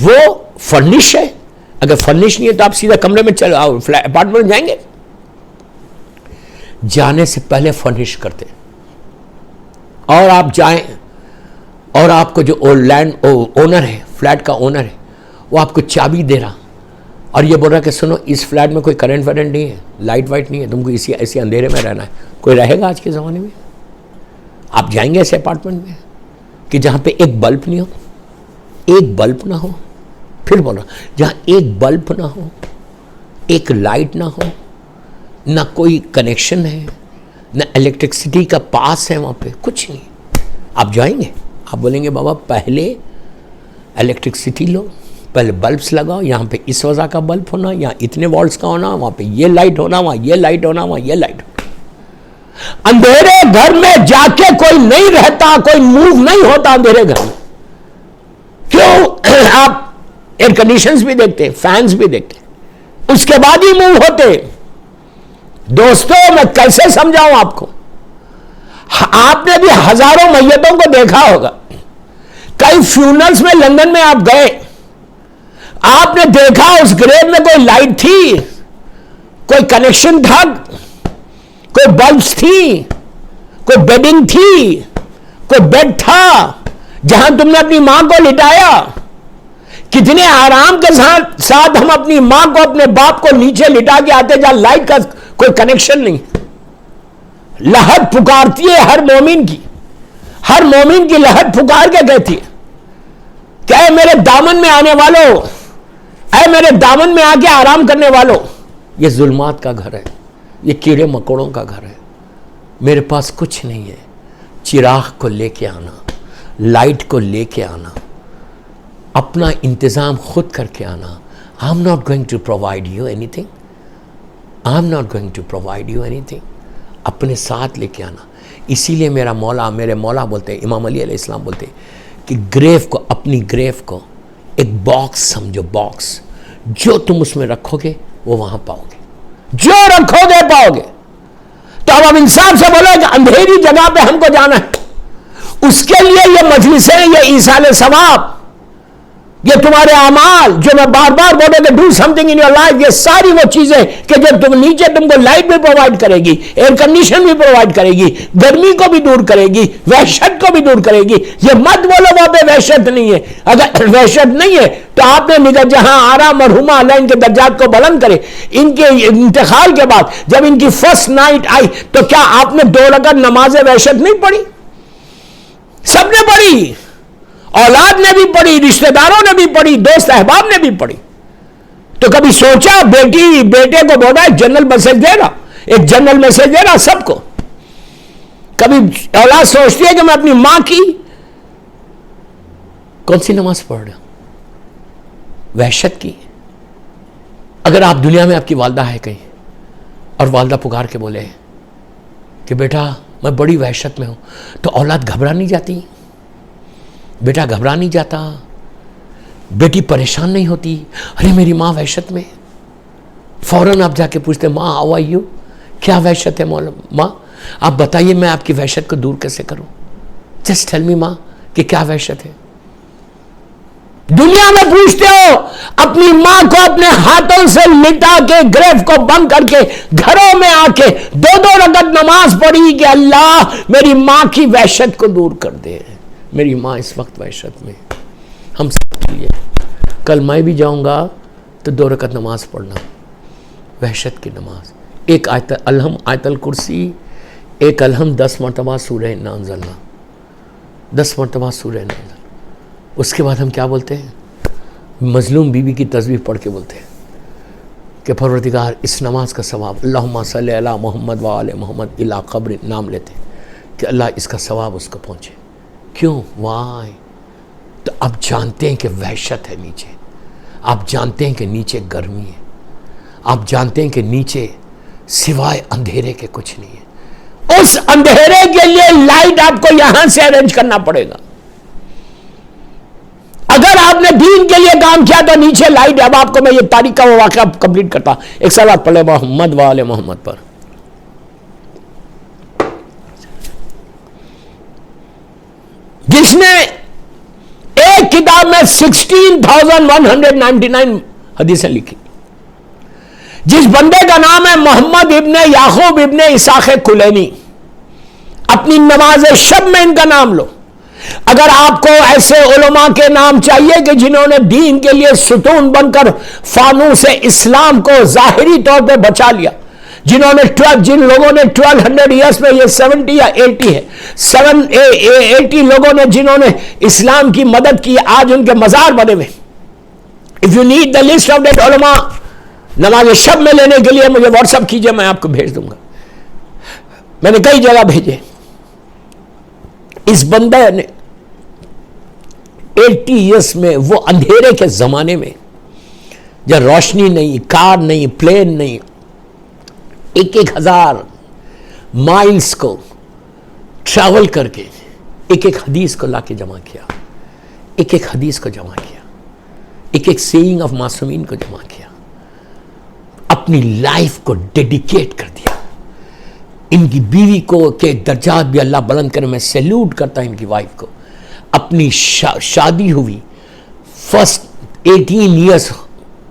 Speaker 3: وہ فرنش ہے. اگر فرنش نہیں ہے تو آپ سیدھا کمرے میں چلے آؤ، اپارٹمنٹ جائیں گے. جانے سے پہلے فرنش کرتے. اور آپ جائیں اور آپ کو جو لینڈ اونر ہے، فلیٹ کا اونر ہے، وہ آپ کو چابی دے رہا اور یہ بول رہا کہ سنو اس فلیٹ میں کوئی کرنٹ وارنٹ نہیں ہے، لائٹ وائٹ نہیں ہے، تم کو ایسے اندھیرے میں رہنا ہے. کوئی رہے گا آج کے زمانے میں؟ آپ جائیں گے ایسے اپارٹمنٹ میں کہ جہاں پہ ایک بلب نہیں ہو، ایک بلب نہ ہو. پھر بول رہا جہاں ایک بلب نہ ہو، ایک لائٹ نہ ہو، نہ کوئی کنیکشن ہے، نہ الیکٹرسٹی کا پاس ہے، وہاں پہ کچھ نہیں. آپ جائیں گے، آپ بولیں گے بابا پہلے الیکٹرسٹی لو، پہلے بلبس لگاؤ. یہاں پہ اس وجہ کا بلب ہونا، یہاں اتنے والٹس کا ہونا، وہاں پہ یہ لائٹ ہونا، وہاں یہ لائٹ ہونا، وہاں یہ لائٹ ہونا. اندھیرے گھر میں جا کے کوئی نہیں رہتا، کوئی موو نہیں ہوتا اندھیرے گھر میں. کیوں؟ آپ ایئر کنڈیشنز بھی دیکھتے، فینز بھی دیکھتے، اس کے بعد ہی موو ہوتے. دوستوں میں کیسے سمجھاؤں آپ کو؟ آپ نے بھی ہزاروں میتوں کو دیکھا ہوگا. کئی فیونرلز میں لندن میں آپ گئے، آپ نے دیکھا اس گریو میں کوئی لائٹ تھی، کوئی کنیکشن تھا، کوئی بلبس تھی، کوئی بیڈنگ تھی، کوئی بیڈ تھا جہاں تم نے اپنی ماں کو لٹایا. کتنے آرام کے ساتھ ہم اپنی ماں کو، اپنے باپ کو نیچے لٹا کے آتے جہاں لائٹ کا کوئی کنیکشن نہیں. لہت پکارتی ہے ہر مومن کی، ہر مومن کی لہت پکار کے کہتی ہے کہ اے میرے دامن میں آنے والوں، اے میرے دامن میں آ کے آرام کرنے والوں. یہ ظلمات کا گھر ہے، یہ کیڑے مکوڑوں کا گھر ہے. میرے پاس کچھ نہیں ہے. چراغ کو لے کے آنا، لائٹ کو لے کے آنا، اپنا انتظام خود کر کے آنا. I'm not going to provide you anything. I'm not going to provide you anything. اپنے ساتھ لے کے آنا. اسی لیے میرے مولا بولتے ہیں، امام علی علیہ السلام بولتے ہیں کہ گریو کو، اپنی گریو کو ایک باکس سمجھو، باکس. جو تم اس میں رکھو گے وہ وہاں پاؤ گے، جو رکھو گے پاؤ گے. تو اب انصاف سے بولو کہ اندھیری جگہ پہ ہم کو جانا ہے، اس کے لیے یہ مجلسیں، یہ ایصال ثواب، یہ تمہارے اعمال جو میں بار بار بولے کہ do some thing in your life, یہ ساری وہ چیزیں کہ جب تم نیچے تم کو لائٹ بھی پرووائڈ کرے گی، ایئر کنڈیشن بھی پرووائڈ کرے گی، گرمی کو بھی دور کرے گی، وحشت کو بھی دور کرے گی. یہ مت بولو وہاں پہ وحشت نہیں ہے. اگر وحشت نہیں ہے تو آپ نے نگاہ جہاں آرا مرحومہ اللہ ان کے درجات کو بلند کرے، ان کے انتقال کے بعد جب ان کی فرسٹ نائٹ آئی تو کیا آپ نے 2 رکعت نماز وحشت نہیں پڑھی؟ سب نے پڑھی، اولاد نے بھی پڑھی، رشتہ داروں نے بھی پڑھی، دوست احباب نے بھی پڑھی. تو کبھی سوچا بیٹے کو بولا ایک جنرل میسج دے رہا، ایک جنرل میسج دے رہا سب کو. کبھی اولاد سوچتی ہے کہ میں اپنی ماں کی کون سی نماز پڑھ رہا، وحشت کی. اگر آپ دنیا میں آپ کی والدہ ہے کہیں اور والدہ پکار کے بولے کہ بیٹا میں بڑی وحشت میں ہوں، تو اولاد گھبرا نہیں جاتی؟ بیٹا گھبرا نہیں جاتا؟ بیٹی پریشان نہیں ہوتی؟ ارے میری ماں وحشت میں. فوراً آپ جا کے پوچھتے ماں ہاؤ آر یو، کیا وحشت ہے ماں؟ آپ بتائیے میں آپ کی وحشت کو دور کیسے کروں. جسٹ ٹیل می ماں کہ کیا وحشت ہے. دنیا میں پوچھتے ہو، اپنی ماں کو اپنے ہاتھوں سے لٹا کے گریف کو بند کر کے گھروں میں آ کے 2 رکعت نماز پڑھی کہ اللہ میری ماں کی وحشت کو دور کر دے. میری ماں اس وقت وحشت میں. ہم سب کے لیے کل میں بھی جاؤں گا تو 2 رکعت نماز پڑھنا، وحشت کی نماز. ایک آیت الحم، آیت الکرسی، ایک الحم 10 مرتبہ سورہ انا انزلنا، 10 مرتبہ سورہ انا انزلنا. اس کے بعد ہم کیا بولتے ہیں؟ مظلوم بیوی کی تسبیح پڑھ کے بولتے ہیں کہ پروردگار اس نماز کا ثواب، اللہم صلی علی محمد و آل محمد الی قبر، نام لیتے ہیں کہ اللہ اس کا ثواب اس کو پہنچے. کیوں؟ وائے. تو اب جانتے ہیں کہ وحشت ہے نیچے، آپ جانتے ہیں کہ نیچے گرمی ہے، آپ جانتے ہیں کہ نیچے سوائے اندھیرے کے کچھ نہیں ہے. اس اندھیرے کے لیے لائٹ آپ کو یہاں سے ارینج کرنا پڑے گا. اگر آپ نے دین کے لیے کام کیا تو نیچے لائٹ. اب آپ کو میں یہ تاریخ کا وہ واقعہ کمپلیٹ کرتا. ایک سوال پڑھے محمد و آل محمد پر. جس نے ایک کتاب میں 16,199 حدیثیں لکھی، جس بندے کا نام ہے محمد ابن یعقوب ابن اسحاق کلینی، اپنی نماز شب میں ان کا نام لو. اگر آپ کو ایسے علماء کے نام چاہیے کہ جنہوں نے دین کے لیے ستون بن کر فانوس اسلام کو ظاہری طور پہ بچا لیا، جن لوگوں نے 1200 ایئرس میں، یہ 70 یا 80 ہے، 80 لوگوں نے جنہوں نے اسلام کی مدد کی، آج ان کے مزار بنے ہوئے. If you need the list of that علماء نماز شب میں لینے کے لیے مجھے واٹس ایپ کیجئے، میں آپ کو بھیج دوں گا. میں نے کئی جگہ بھیجے. اس بندے نے 80 ایئرس میں، وہ اندھیرے کے زمانے میں جب روشنی نہیں، کار نہیں، پلین نہیں، 1,000 مائلز کو ٹریول کر کے ایک حدیث کو لا کے جمع کیا، ایک حدیث کو جمع کیا، ایک سیئنگ آف معصومین کو جمع کیا، اپنی لائف کو ڈیڈیکیٹ کر دیا. ان کی بیوی کو کہ درجات بھی اللہ بلند کرے، میں سیلوٹ کرتا ان کی وائف کو. اپنی شادی ہوئی فرسٹ 18 ایئرس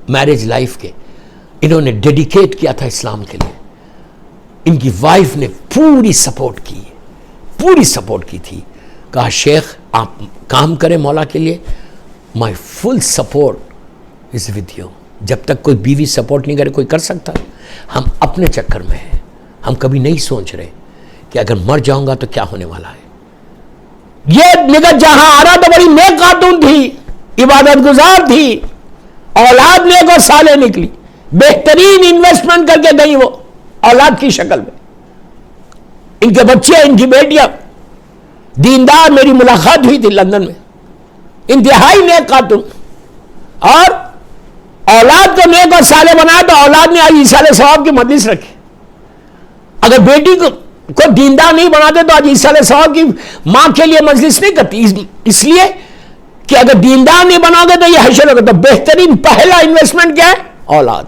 Speaker 3: میرج لائف کے انہوں نے ڈیڈیکیٹ کیا تھا اسلام کے لیے. ان کی وائف نے پوری سپورٹ کی تھی. کہا شیخ آپ کام کریں مولا کے لیے، مائی full support is with you. جب تک کوئی بیوی سپورٹ نہیں کرے کوئی کر سکتا؟ ہم اپنے چکر میں ہیں، ہم کبھی نہیں سوچ رہے کہ اگر مر جاؤں گا تو کیا ہونے والا ہے. یہ نگت جہاں آرا تو بڑی نیک خاتون تھی، عبادت گزار تھی، اولاد نیک اور صالح نکلی، بہترین انویسٹمنٹ کر کے گئی وہ اولاد کی شکل میں. ان کے بچے، ان کی بیٹیاں دیندار. میری ملاقات ہوئی تھی لندن میں، انتہائی نیک خاتون، اور اولاد کو نیک اور صالح بنایا تو اولاد نے آج ایصال ثواب کی مجلس رکھی. اگر بیٹی کو دیندار نہیں بناتے تو آج ایصال ثواب کی ماں کے لیے مجلس نہیں کرتی، اس لیے کہ اگر دیندار نہیں بناؤ گے تو یہ حشر ہوگا. تو بہترین پہلا انویسٹمنٹ کیا ہے؟ اولاد.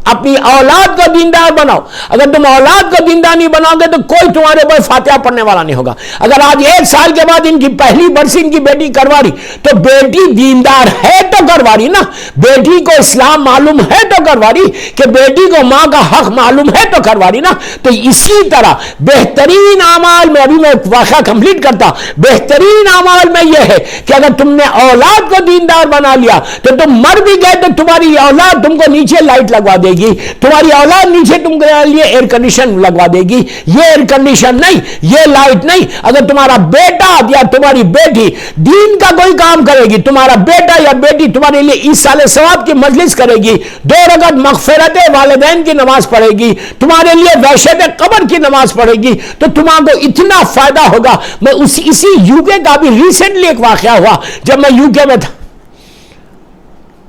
Speaker 3: اپنی اولاد کو دیندار بناؤ. اگر تم اولاد کو دیندار نہیں بناؤ گے تو کوئی تمہارے اوپر فاتحہ پڑھنے والا نہیں ہوگا. اگر آج 1 سال کے بعد ان کی پہلی برسی ان کی بیٹی کروا رہی تو بیٹی دیندار ہے تو کروا رہی نا, بیٹی کو اسلام معلوم ہے تو کروا رہی, کہ بیٹی کو ماں کا حق معلوم ہے تو کروا رہی نا. تو اسی طرح بہترین اعمال میں, ابھی میں واقعہ کمپلیٹ کرتا, بہترین اعمال میں یہ ہے کہ اگر تم نے اولاد کو دیندار بنا لیا تو تم مر بھی گئے تو تمہاری اولاد تم کو نیچے لائٹ لگوا دے گی, تمہاری اولاد نیچے تم کے لیے ایئر کنڈیشن لگوا دے گی. یہ ایئر کنڈیشن نہیں, یہ لائٹ نہیں. اگر تمہارا بیٹا یا تمہاری بیٹی دین کا کوئی کام کرے گی, تمہارا بیٹا یا بیٹی تمہارے لیے ایصال ثواب کی مجلس کرے گی, 2 رکعت مغفرت والدین کی نماز پڑھے گی, تمہارے لیے وحشت قبر کی نماز پڑھے گی, تو تمہارے کو اتنا فائدہ ہوگا. میں اسی یو کے کا بھی ریسنٹلی ایک واقعہ ہوا, جب میں یو کے میں تھا.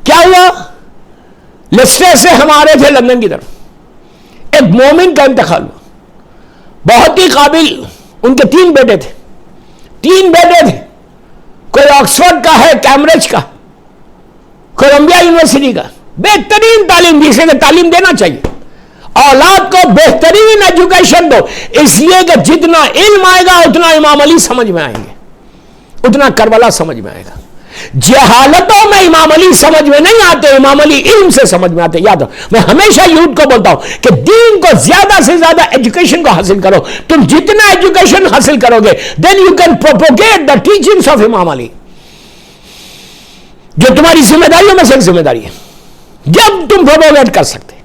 Speaker 3: کیا ہوا, لیسٹر سے ہم آ رہے تھے لندن کی طرف, ایک مومن کا انتقال ہوا, بہت ہی قابل, ان کے 3 بیٹے تھے, 3 بیٹے تھے, کوئی آکسفورڈ کا ہے, کیمبرج کا, کولمبیا یونیورسٹی کا, بہترین تعلیم, جسے کہ تعلیم دینا چاہیے. اولاد کو بہترین ایجوکیشن دو, اس لیے کہ جتنا علم آئے گا اتنا امام علی سمجھ میں آئیں گے, اتنا کربلا سمجھ میں آئے گا. جہالتوں میں امام علی سمجھ میں نہیں آتے, امام علی علم سے سمجھ میں آتے. یاد رکھو, میں ہمیشہ یوتھ کو بولتا ہوں کہ دین کو زیادہ سے زیادہ ایجوکیشن کو حاصل کرو. تم جتنا ایجوکیشن حاصل کرو گے then you can propagate the teachings of امام علی, جو تمہاری ذمہ داریوں میں سے ایک ذمہ داری ہے. جب تم پروپوگیٹ کر سکتے,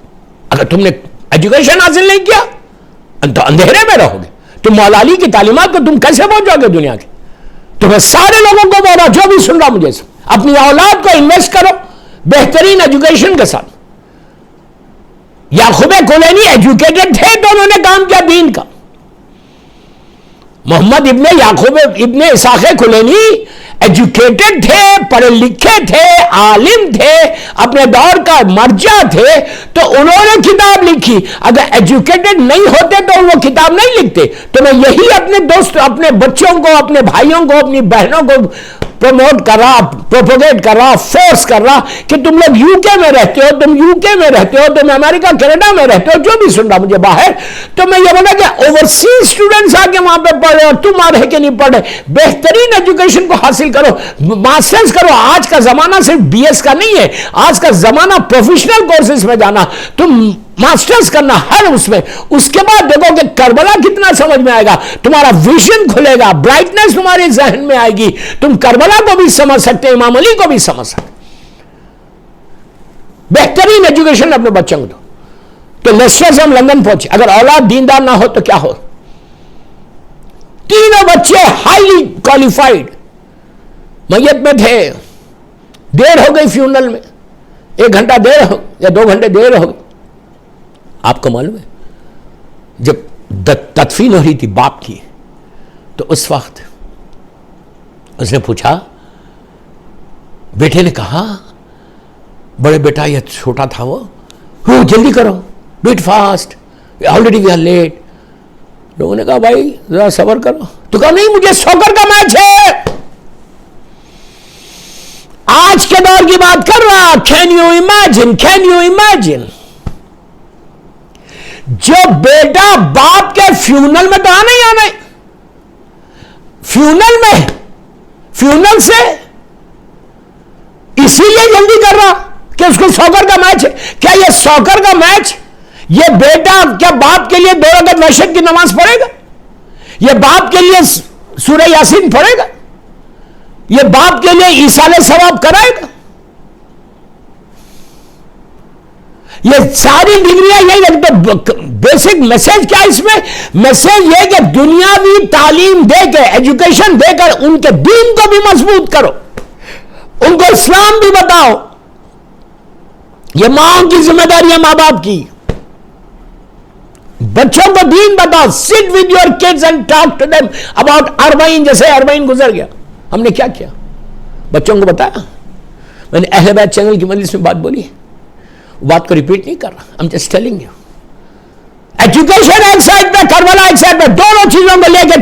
Speaker 3: اگر تم نے ایجوکیشن حاصل نہیں کیا تو اندھیرے میں رہو گے. تم مولا علی کی تعلیمات کو تم کیسے پہنچو گے دنیا کے؟ تو میں سارے لوگوں کو بول رہا, جو بھی سن رہا مجھے, اپنی اولاد کو انویسٹ کرو بہترین ایجوکیشن کے ساتھ. یعقوب کلینی ایجوکیٹڈ تھے تو انہوں نے کام کیا دین کا. محمد ابن یعقوب ابن اسحاق کلینی ایجوکیٹڈ تھے, پڑھے لکھے تھے, عالم تھے, اپنے دور کا مرجع تھے, تو انہوں نے کتاب لکھی. اگر ایجوکیٹڈ نہیں ہوتے تو وہ کتاب نہیں لکھتے. تو میں یہی اپنے دوست, اپنے بچوں کو, اپنے بھائیوں کو, اپنی بہنوں کو پروموٹ کر رہا, پروپوگیٹ کر رہا, فورس کر رہا کہ تم لوگ یو کے میں رہتے ہو, تم یو کے میں رہتے ہو, تم امریکہ کینیڈا میں رہتے ہو, جو بھی سن رہا مجھے باہر, تو میں یہ بولا کہ اوورسیز اسٹوڈنٹس آ کے وہاں پہ پڑھ رہے اور تم آ رہے کہ نہیں پڑھ رہے. بہترین ایجوکیشن کو حاصل کرو, ماسٹرز کرو. آج کا زمانہ صرف BS کا نہیں ہے, آج کا زمانہ پروفیشنل کورسز میں جانا, تم ماسٹرز کرنا ہر اس میں. اس کے بعد دیکھو کہ کربلا کتنا سمجھ میں آئے گا, تمہارا ویژن کھلے گا, برائٹنس تمہارے ذہن میں آئے گی, تم کربلا کو بھی سمجھ سکتے, امام علی کو بھی سمجھ سکتے. بہترین ایجوکیشن اپنے بچوں کو دو. تو لیسٹر سے ہم لندن پہنچے. اگر اولاد دیندار نہ ہو تو کیا ہو؟ 3 بچے ہائیلی کوالیفائڈ, میت میں تھے, دیر ہو گئی فیونرل میں, 1 گھنٹہ دیر ہو یا 2 گھنٹے دیر ہو. آپ کو معلوم ہے جب تدفین ہو رہی تھی باپ کی, تو اس وقت اس نے پوچھا, بیٹے نے کہا, بڑے بیٹا یہ چھوٹا تھا وہ, جلدی کرو, do it fast, already we are late. لوگوں نے کہا بھائی ذرا صبر کرو. تو کہا نہیں, مجھے سوکر کا میچ ہے. آج کے دور کی بات کر رہا. کین یو امیجن جو بیٹا باپ کے فیونل میں تو آنا ہے, فیونل سے اسی لیے جلدی کر رہا کہ اس کو سوکر کا میچ ہے. کیا یہ سوکر کا میچ, یہ بیٹا کیا باپ کے لیے 2 رکعت وحشت کی نماز پڑھے گا؟ یہ باپ کے لیے سورہ یاسین پڑھے گا؟ یہ باپ کے لیے ایصال ثواب کرائے گا؟ یہ ساری ڈگریاں یہی. تو بیسک میسج کیا اس میں؟ میسج یہ کہ دنیاوی تعلیم دے کے, ایجوکیشن دے کر ان کے دین کو بھی مضبوط کرو, ان کو اسلام بھی بتاؤ. یہ ماں کی ذمہ داری ہے, ماں باپ کی. بچوں کو دین بتاؤ. sit with your kids and talk to them about اربعین. جیسے اربعین گزر گیا, ہم نے کیا کیا؟ بچوں کو بتایا. میں نے اہل بیت چینل کی مجلس میں بات بولی, بات کو ریپیٹ نہیں کر رہا, I'm just telling you. Education ایک سائڈ پہ، کربلا ایک سائڈ پہ، دونوں چیزوں کو لے کے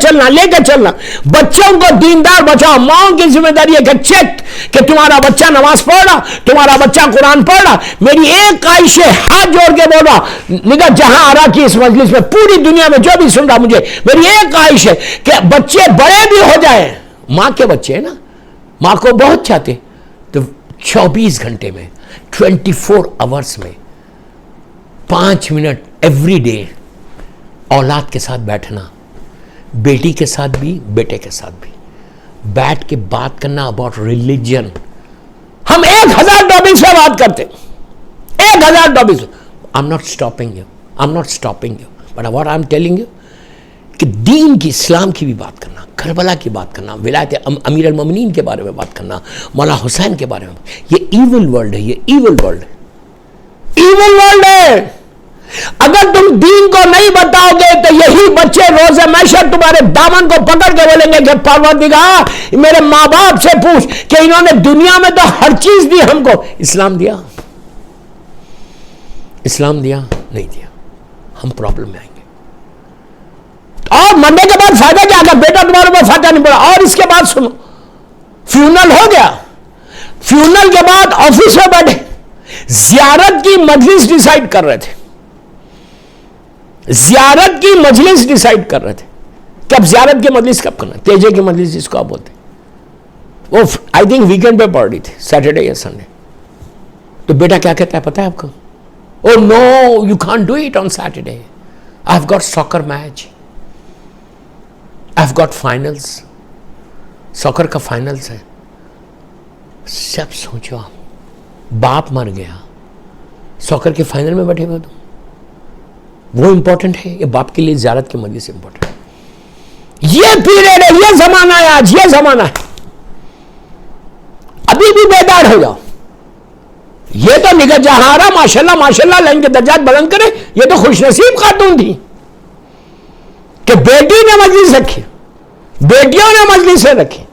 Speaker 3: چلنا. بچوں کو دیندار بچاؤ. ماؤں کی ذمہ داری ہے کہ چیک کہ تمہارا بچہ نماز پڑھ رہا، تمہارا بچہ قرآن پڑھ رہا. میری ایک خواہش ہے، ہاتھ جوڑ کے بول رہا، نگاہ جہاں آ رہا کی اس مجلس میں، پوری دنیا میں جو بھی سن رہا، مجھے میری ایک خواہش ہے کہ بچے بڑے بھی ہو جائیں، ماں کے بچے ہیں نا، ماں کو بہت چاہتے، تو 24 گھنٹے میں 24 آورس میں 5 منٹ ایوری ڈے اولاد کے ساتھ بیٹھنا، بیٹی کے ساتھ بھی بیٹے کے ساتھ بھی بیٹھ کے بات کرنا اباؤٹ ریلیجن. ہم 1000 ٹاپکس پہ بات کرتے، 1000 topics. I'm not stopping you but what I'm telling you کہ دین کی، اسلام کی بھی بات کرنا، کربلا کی بات کرنا، ولایت امیر المومنین کے بارے میں بات کرنا، مولا حسین کے بارے میں. یہ ایول ورلڈ ہے، یہ ایول ورلڈ ہے. اگر تم دین کو نہیں بتاؤ گے تو یہی بچے روز محشر تمہارے دامن کو پکڑ کے بولیں گے کہ پروردگار میرے ماں باپ سے پوچھ کہ انہوں نے دنیا میں تو ہر چیز دی ہم کو، اسلام دیا نہیں دیا. ہم پرابلم میں آئیں گے. اور مرنے کے بعد فائدہ کیا؟ اگر بیٹا تمہارے اوپر فاتحہ نہیں پڑا. اور اس کے بعد سنو، فیونل ہو گیا، فیونل کے بعد آفس میں بیٹھے زیارت کی مجلس ڈیسائیڈ کر رہے تھے، کہ اب زیارت کی مجلس کب کرنا. تیجے کی مجلس جس کو آپ بولتے، وہ آئی تھنک ویکینڈ پہ پڑھ رہی تھی، سیٹرڈے یا سنڈے. تو بیٹا کیا کہتا ہے پتا ہے آپ کو؟ Oh no, you can't do it on Saturday. I've got soccer match. I've got finals. Soccer کا finals ہے. سب سوچو، باپ مر گیا، سوکر کے فائنل میں بیٹھے ہوئے تم. وہ امپورٹنٹ ہے، یہ باپ کے لیے زیارت کی مجلس امپورٹنٹ ہے. یہ پیریڈ ہے، یہ زمانہ ہے، آج یہ زمانہ ہے. ابھی بھی بیدار ہو جاؤ. یہ تو نگاہ جہارا ماشاءاللہ لائن کے درجات بلند کرے. یہ تو خوش نصیب خاتون تھی کہ بیٹی نے مجلس رکھی، بیٹیوں نے مجلس رکھی،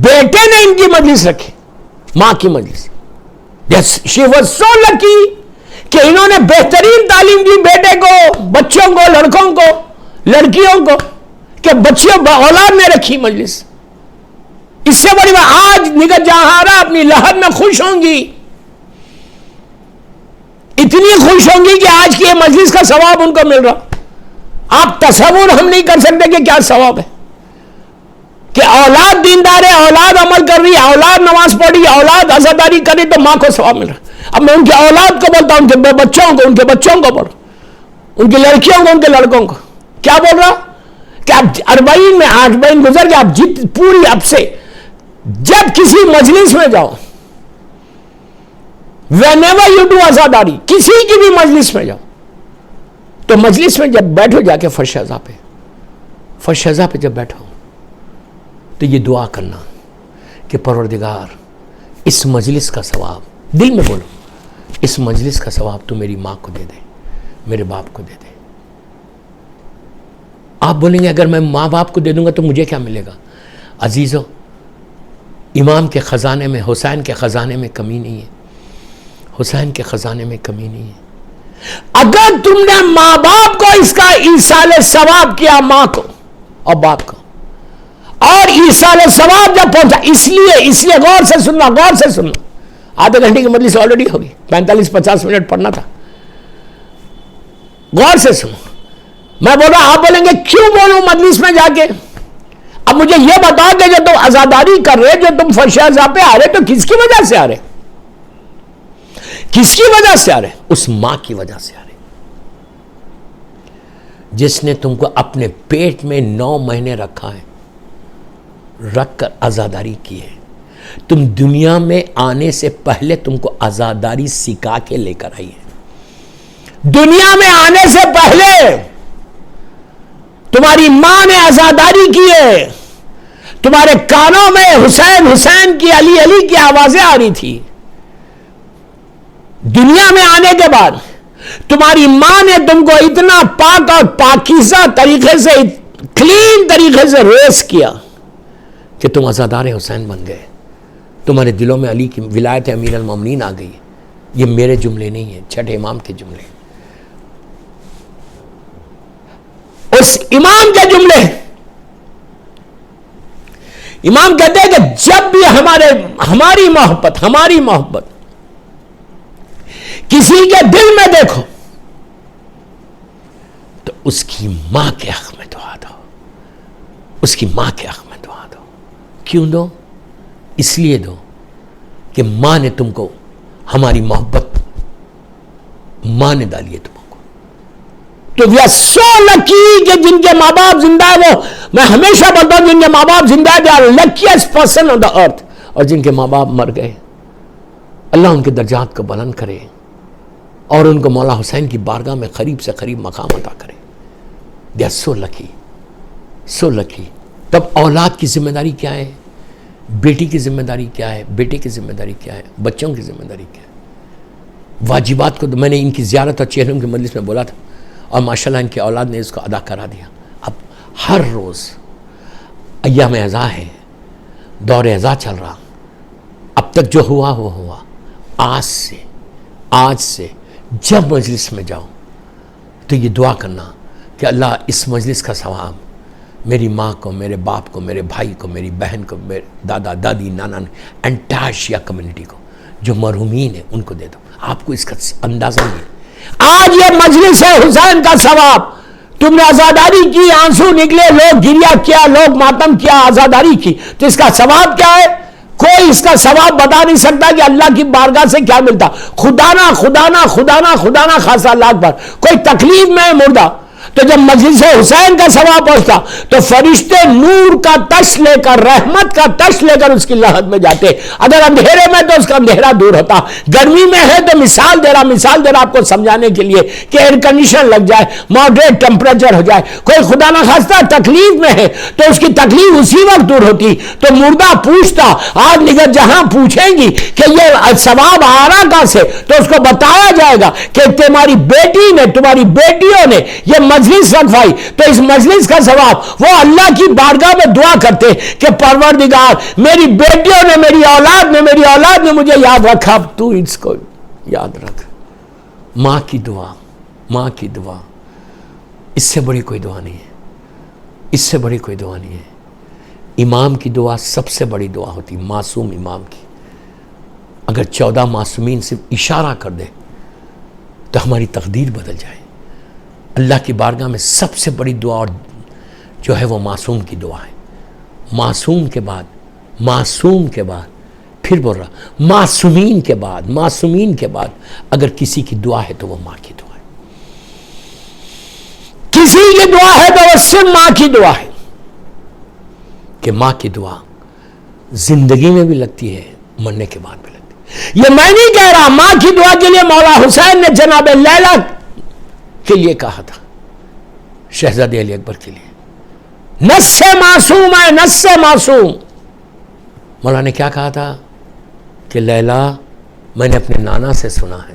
Speaker 3: بیٹے نے ان کی مجلس رکھی، ماں کی مجلس. She was so lucky کہ انہوں نے بہترین تعلیم دی بیٹے کو، بچوں کو، لڑکوں کو، لڑکیوں کو، کہ بچیوں اولاد نے رکھی مجلس. اس سے بڑی بات آج نگاہ جہارا اپنی لہر میں خوش ہوں گی، اتنی خوش ہوں گی کہ آج کی یہ مجلس کا ثواب ان کو مل رہا. آپ تصور ہم نہیں کر سکتے کہ کیا ثواب ہے کہ اولاد دیندار ہے، اولاد عمل کر رہی ہے، اولاد نماز پڑھی، اولاد عزاداری کر رہی، تو ماں کو ثواب مل رہا. اب میں ان کی اولاد کو بولتا ہوں، ان کے بچوں کو بول رہا، ان کی لڑکیوں کو، ان کے لڑکوں کو کیا بول رہا کہ آپ 40 میں 8 گزر کے آپ پوری اب سے جب کسی مجلس میں جاؤ، whenever you do عزاداری، کسی کی بھی مجلس میں جاؤ، تو مجلس میں جب بیٹھو جا کے فرش ازا پہ جب بیٹھو تو یہ دعا کرنا کہ پروردگار اس مجلس کا ثواب، دل میں بولو، اس مجلس کا ثواب تو میری ماں کو دے دے، میرے باپ کو دے دے. آپ بولیں گے اگر میں ماں باپ کو دے دوں گا تو مجھے کیا ملے گا؟ عزیزو، امام کے خزانے میں، حسین کے خزانے میں کمی نہیں ہے، حسین کے خزانے میں کمی نہیں ہے. اگر تم نے ماں باپ کو اس کا ایصال ثواب کیا، ماں کو اور باپ کو، اور ایصال ثواب جب پہنچا، اس لیے غور سے سننا، آدھے گھنٹے کی مجلس آلریڈی ہوگی، 45-50 منٹ پڑھنا تھا. غور سے سنو، میں بول رہا، آپ بولیں گے کیوں بولوں مجلس میں جا کے؟ اب مجھے یہ بتاؤ کہ جو تم عزاداری کر رہے، جو تم فرش ازا پہ آ رہے، تو کس کی وجہ سے آ رہے؟ کس کی وجہ سے آ رہے؟ اس ماں کی وجہ سے آ رہے جس نے تم کو اپنے پیٹ میں 9 مہینے رکھا ہے، رکھ کر عزاداری کی ہے. تم دنیا میں آنے سے پہلے تم کو عزاداری سکھا کے لے کر آئی ہے. دنیا میں آنے سے پہلے تمہاری ماں نے عزاداری کی ہے. تمہارے کانوں میں حسین حسین کی، علی علی کی آوازیں آ رہی تھی. دنیا میں آنے کے بعد تمہاری ماں نے تم کو اتنا پاک اور پاکیزہ طریقے سے، کلین طریقے سے ریس کیا کہ تم عزادار حسین بن گئے. تمہارے دلوں میں علی کی ولایت امیر المومنین آ گئی. یہ میرے جملے نہیں ہیں، چھٹے امام کے جملے. اس امام کے جملے. امام کہتے ہیں کہ جب بھی ہماری محبت کسی کے دل میں دیکھو تو اس کی ماں کے حق میں دعا دو. اس کی ماں کے حق میں دعا دو. کیوں دو؟ اس لیے دو کہ ماں نے تم کو ہماری محبت ماں نے ڈالی ہے تم کو. تو وی آر سو لکی کہ جن کے ماں باپ زندہ ہے وہ, میں ہمیشہ بولتا ہوں جن کے ماں باپ زندہ ہے they are luckiest person on the earth. اور جن کے ماں باپ مر گئے اللہ ان کے درجات کو بلند کرے اور ان کو مولا حسین کی بارگاہ میں قریب سے قریب مقام عطا کرے. they are so lucky, so lucky. تب اولاد کی ذمہ داری کیا ہے؟ بیٹی کی ذمہ داری کیا ہے؟ بیٹے کی ذمہ داری کیا ہے؟ بچوں کی ذمہ داری کیا ہے؟ واجبات کو میں نے ان کی زیارت اور چہروں کی مجلس میں بولا تھا اور ماشاءاللہ ان کی اولاد نے اس کو ادا کرا دیا. اب ہر روز ایام عزا ہے, دور عزا چل رہا, اب تک جو ہوا وہ ہوا. آج سے جب مجلس میں جاؤ تو یہ دعا کرنا کہ اللہ اس مجلس کا ثواب میری ماں کو, میرے باپ کو, میرے بھائی کو, میری بہن کو, میرے دادا دادی نانا انٹائر شیعہ کمیونٹی کو جو مرحومین ہیں ان کو دے دو. آپ کو اس کا اندازہ نہیں. آج یہ مجلس ہے حسین کا ثواب. تم نے آزاداری کی, آنسو نکلے, لوگ گریا کیا, لوگ ماتم کیا, آزاداری کی, تو اس کا ثواب کیا ہے؟ کوئی اس کا ثواب بتا نہیں سکتا کہ اللہ کی بارگاہ سے کیا ملتا. خدانا خاصا لاکھ بار کوئی تکلیف میں مردہ, تو جب مجلس حسین کا ثواب پہنچتا تو فرشتے نور کا تش لے کر, رحمت کا تش لے کر اس کی لہد میں جاتے. اگر اندھیرے میں تو اس کا اندھیرا دور ہوتا. گرمی میں ہے تو مثال دے رہا آپ کو سمجھانے کے لیے کہ ایئر کنڈیشن لگ جائے, ماڈریٹ ٹمپریچر ہو جائے. کوئی خدا نہ خواستہ تکلیف میں ہے تو اس کی تکلیف اسی وقت دور ہوتی. تو مردہ پوچھتا, آج نگہت جہاں پوچھیں گی کہ یہ ثواب آ رہا کہاں سے, تو اس کو بتایا جائے گا کہ تمہاری بیٹی نے, تمہاری بیٹیوں نے یہ مجلس رکھوائی. تو اس مجلس کا ثواب وہ اللہ کی بارگاہ میں دعا کرتے کہ پروردگار میری بیٹیوں نے, میری اولاد نے مجھے یاد رکھا, تو اس کو یاد رکھ. ماں کی دعا اس سے بڑی کوئی دعا نہیں ہے. امام کی دعا سب سے بڑی دعا ہوتی, معصوم امام کی. اگر 14 معصومین صرف اشارہ کر دے تو ہماری تقدیر بدل جائے. اللہ کی بارگاہ میں سب سے بڑی دعا اور جو ہے وہ معصوم کی دعا ہے. معصوم کے بعد پھر بول رہا, معصومین کے بعد اگر کسی کی دعا ہے تو وہ ماں کی دعا ہے. کسی کی دعا ہے تو وہ صرف ماں کی دعا ہے. کہ ماں کی دعا زندگی میں بھی لگتی ہے, مرنے کے بعد بھی لگتی ہے. یہ میں نہیں کہہ رہا, ماں کی دعا کے لیے مولا حسین نے جناب لیلا کے لیے کہا تھا, شہزادے علی اکبر کے لیے. نس سے معصوم. مولا نے کیا کہا تھا کہ لیلا میں نے اپنے نانا سے سنا ہے,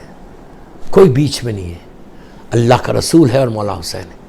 Speaker 3: کوئی بیچ میں نہیں ہے, اللہ کا رسول ہے اور مولا حسین ہے.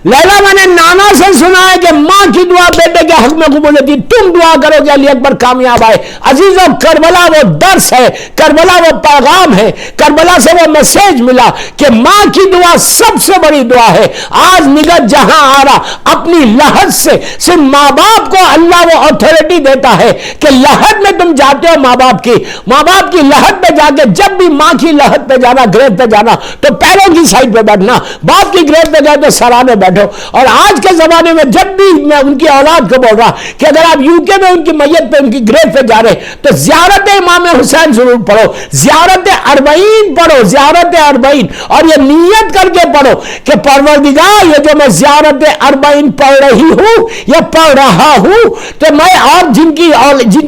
Speaker 3: لیلا میں نے نانا سے سنا ہے کہ ماں کی دعا بیٹے کے حق میں قبول ہوتی. تم دعا کرو کہ علی اکبر کامیاب آئے. عزیزوں, کربلا وہ درس ہے, کربلا وہ پیغام ہے, کربلا سے وہ میسج ملا کہ ماں کی دعا سب سے بڑی دعا ہے. آج نگہت جہاں آ رہا, اپنی لحد سے صرف ماں باپ کو اللہ وہ اتھارٹی دیتا ہے کہ لحد میں تم جاتے ہو ماں باپ کی لحد پہ جا کے, جب بھی ماں کی لحد پہ جانا, گریو پہ جانا, تو پیروں کی سائڈ پہ بیٹھنا, باپ کی گریو پہ گئے تو سرانے بیٹھو. اور آج کے زمانے میں جب بھی میں ان کی اولاد کو بول رہا کہ اگر آپ یو کے میں ان کی میت پہ, ان کی گریو پہ جا رہے تو زیارت امام حسین ضرور پڑھو, زیارت اربعین پڑھو, زیارت اربعین, اور یہ نیت کر کے پڑھو کہ پروردگار یہ جو میں زیارت اربعین پڑھ رہی ہوں یا پڑھ رہا ہوں تو میں, اور جن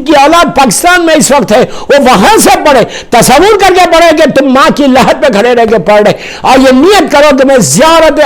Speaker 3: کی اولاد پاکستان میں اس وقت ہے وہ وہاں سے پڑھے, تصور کر کے پڑھے کہ تم ماں کی لحد پہ کھڑے رہ کے پڑھ رہے, اور یہ نیت کرو کہ میں زیارت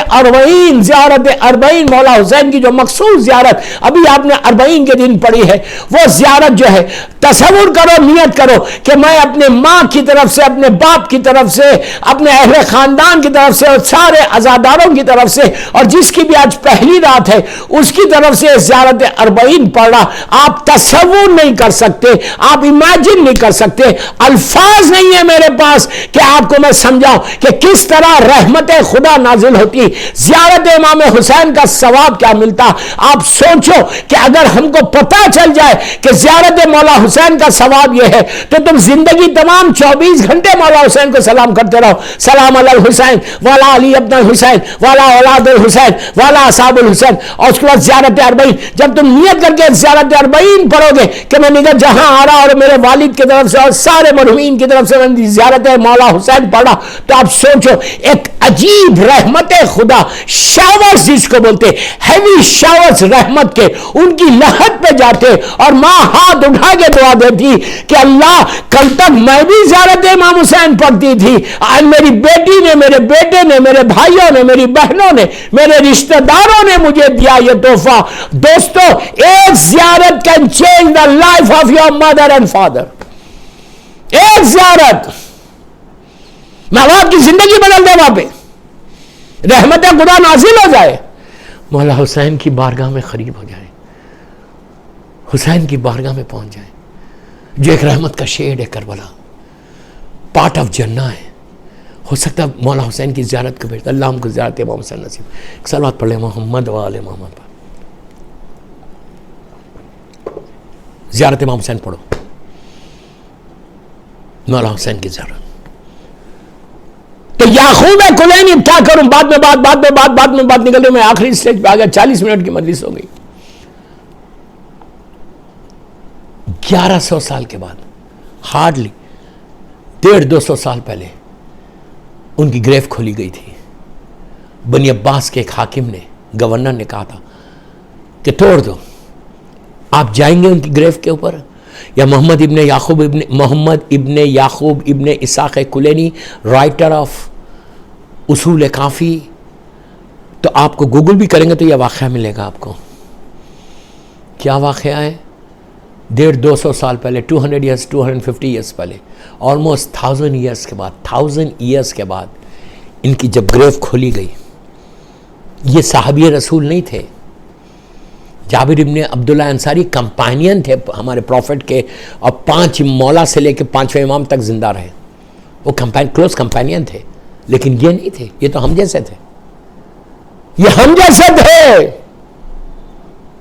Speaker 3: اربعین مولا حسین کی جو مخصوص زیارت ابھی آپ نے اربعین کے دن پڑھی ہے, وہ زیارت جو ہے تصور کرو, نیت کرو کہ میں اپنے ماں کی طرف سے, اپنے باپ کی طرف سے, اپنے اہل خاندان کی طرف سے, اور سارے عزاداروں کی طرف سے, اور جس کی بھی آج پہلی رات ہے اس کی طرف سے زیارت اربعین پڑھ رہا. آپ تصور نہیں کر سکتے, آپ امیجن نہیں کر سکتے, الفاظ نہیں ہے میرے پاس کہ آپ کو میں سمجھاؤں کہ کس طرح رحمت خدا نازل ہوتی. زیارت امام حسین کا ثواب کیا ملتا. آپ سوچو کہ اگر ہم کو پتہ چل جائے کہ زیارت مولا حسین کا ثواب یہ ہے تو تم زندگی تمام 24 گھنٹے مولا حسین کو سلام کرتے رہو. سلام علی الحسین والا علی ابن الحسین والا اولاد الحسین والا اصحاب الحسین. اور اس کے بعد زیارت اربعین. جب تم نیت کر کے زیارت اربعین پڑھو گے کہ میں نگاہ جہاں آ رہا اور میرے والد کی طرف سے اور سارے مرحومین کی طرف سے میں زیارت مولا حسین پڑھا, تو آپ سوچو ایک عجیب رحمت خدا, شاورز جس کو بولتے, ہیوی شاورز رحمت کے ان کی لہت پہ جاتے اور ماں ہاتھ اٹھا کے دعا دیتی کہ اللہ کل تک میں بھی زیارت امام حسین پڑھتی تھی, آج میری بیٹی نے, میرے بیٹے نے, میرے بھائیوں نے, میری بہنوں نے, میرے رشتہ داروں نے مجھے دیا یہ تحفہ. دوستو ایک زیارت can change the life of your mother and father. ایک زیارت ماں باپ کی زندگی بدل دے, وہاں پہ رحمت خدا نازل ہو جائے, مولا حسین کی بارگاہ میں قریب ہو جائے, حسین کی بارگاہ میں پہنچ جائے جو ایک رحمت کا شیڈ ہے, کربلا پارٹ آف جنہ ہے. ہو سکتا ہے مولا حسین کی زیارت کو بھیجتا. اللہ ہم کو زیارت امام حسین نصیب. ایک صلوات پڑھ لیں محمد و آل محمد پر. زیارت امام حسین پڑھو, مولا حسین کی زیارت. تو یعقوب کلینی کیا کروں, بعد میں بات نکل رہی, میں آخری سٹیج پہ آ گیا. 40 منٹ کی مجلس ہو گئی. 1100 سال کے بعد, ہارڈلی 150-200 سال پہلے ان کی گریف کھولی گئی تھی. بنی عباس کے ایک حاکم نے, گورنر نے کہا تھا کہ توڑ دو. آپ جائیں گے ان کی گریف کے اوپر, یا محمد ابن یعقوب ابن اسحاق کلینی, رائٹر آف اصول کافی, تو آپ کو گوگل بھی کریں گے تو یہ واقعہ ملے گا آپ کو. کیا واقعہ ہے؟ 150-200 سال پہلے, 200 ایئرس 250 ایئرس پہلے, آلموسٹ 1000 ایئرس کے بعد, 1000 ایئرس کے بعد ان کی جب گریف کھولی گئی. یہ صحابی رسول نہیں تھے. جابر ابن عبداللہ انصاری کمپینین تھے ہمارے پروفٹ کے, اور 5 مولا سے لے کے 5ویں امام تک زندہ رہے. وہ کلوز کمپینین تھے, لیکن یہ نہیں تھے. یہ تو ہم جیسے تھے, یہ ہم جیسے تھے.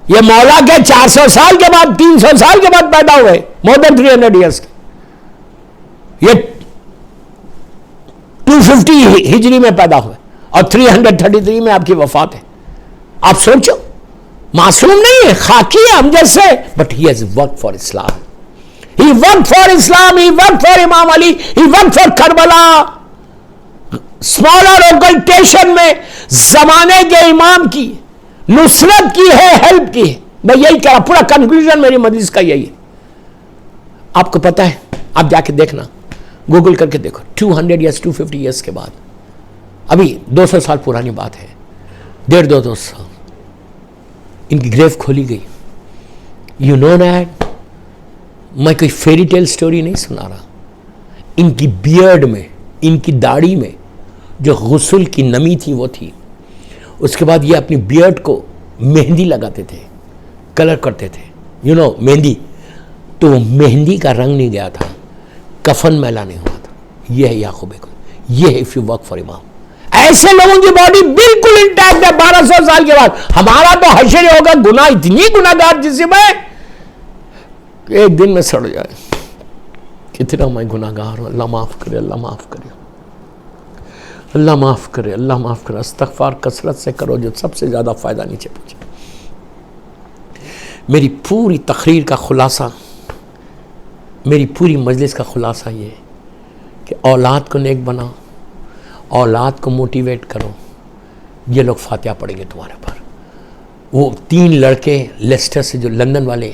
Speaker 3: یہ مولا کے 400 سال کے بعد, 300 سال کے بعد پیدا ہوئے, مور دین 300 ایئرس کے. یہ 250 ہجری میں پیدا ہوئے اور 333 میں آپ کی وفات ہے. آپ سوچو, معصوم نہیں ہے, خاکی ہے ہم جیسے, but he has work for Islam. He work for Islam, he work for امام علی, ہی ورک فار کربلا. اسمالر اوکلٹیشن میں زمانے کے امام کی نصرت کی ہے, ہیلپ کی ہے. میں یہی کہہ رہا, پورا کنکلوژن میری مجلس کا یہی ہے. آپ کو پتا ہے, آپ جا کے دیکھنا, گوگل کر کے دیکھو, 200 ایئرس 250 ایئرس کے بعد, ابھی 200 سال پرانی بات ہے, 150-200 سال, ان کی گریف کھولی گئی. یو نو دیٹ, میں کوئی فیری ٹیل سٹوری نہیں سنا رہا. ان کی بیئرڈ میں, ان کی داڑھی میں جو غسل کی نمی تھی وہ تھی. اس کے بعد یہ اپنی بیئرڈ کو مہندی لگاتے تھے, کلر کرتے تھے, یو نو مہندی. تو وہ مہندی کا رنگ نہیں گیا تھا, کفن میلا نہیں ہوا تھا. یہ ہے یعقوب کو, یہ ہے اف یو ورک فار امام. ایسے لوگوں کی باڈی بالکل انٹیکٹ ہے 1200 سال کے بعد. ہمارا تو حشر ہوگا, گناہ اتنی گناہ گار جسم ہے ایک دن میں سڑ جائے. کتنا میں گناہ گار ہوں, اللہ معاف کرے, اللہ معاف کرے, اللہ معاف کرے, اللہ معاف کرے. استغفار کثرت سے کرو, جو سب سے زیادہ فائدہ نیچے پہنچے. میری پوری تقریر کا خلاصہ, میری پوری مجلس کا خلاصہ یہ ہے کہ اولاد کو نیک بناؤ, اولاد کو موٹیویٹ کرو. یہ لوگ فاتحہ پڑھیں گے تمہارے پر. وہ 3 لڑکے لیسٹر سے جو لندن والے,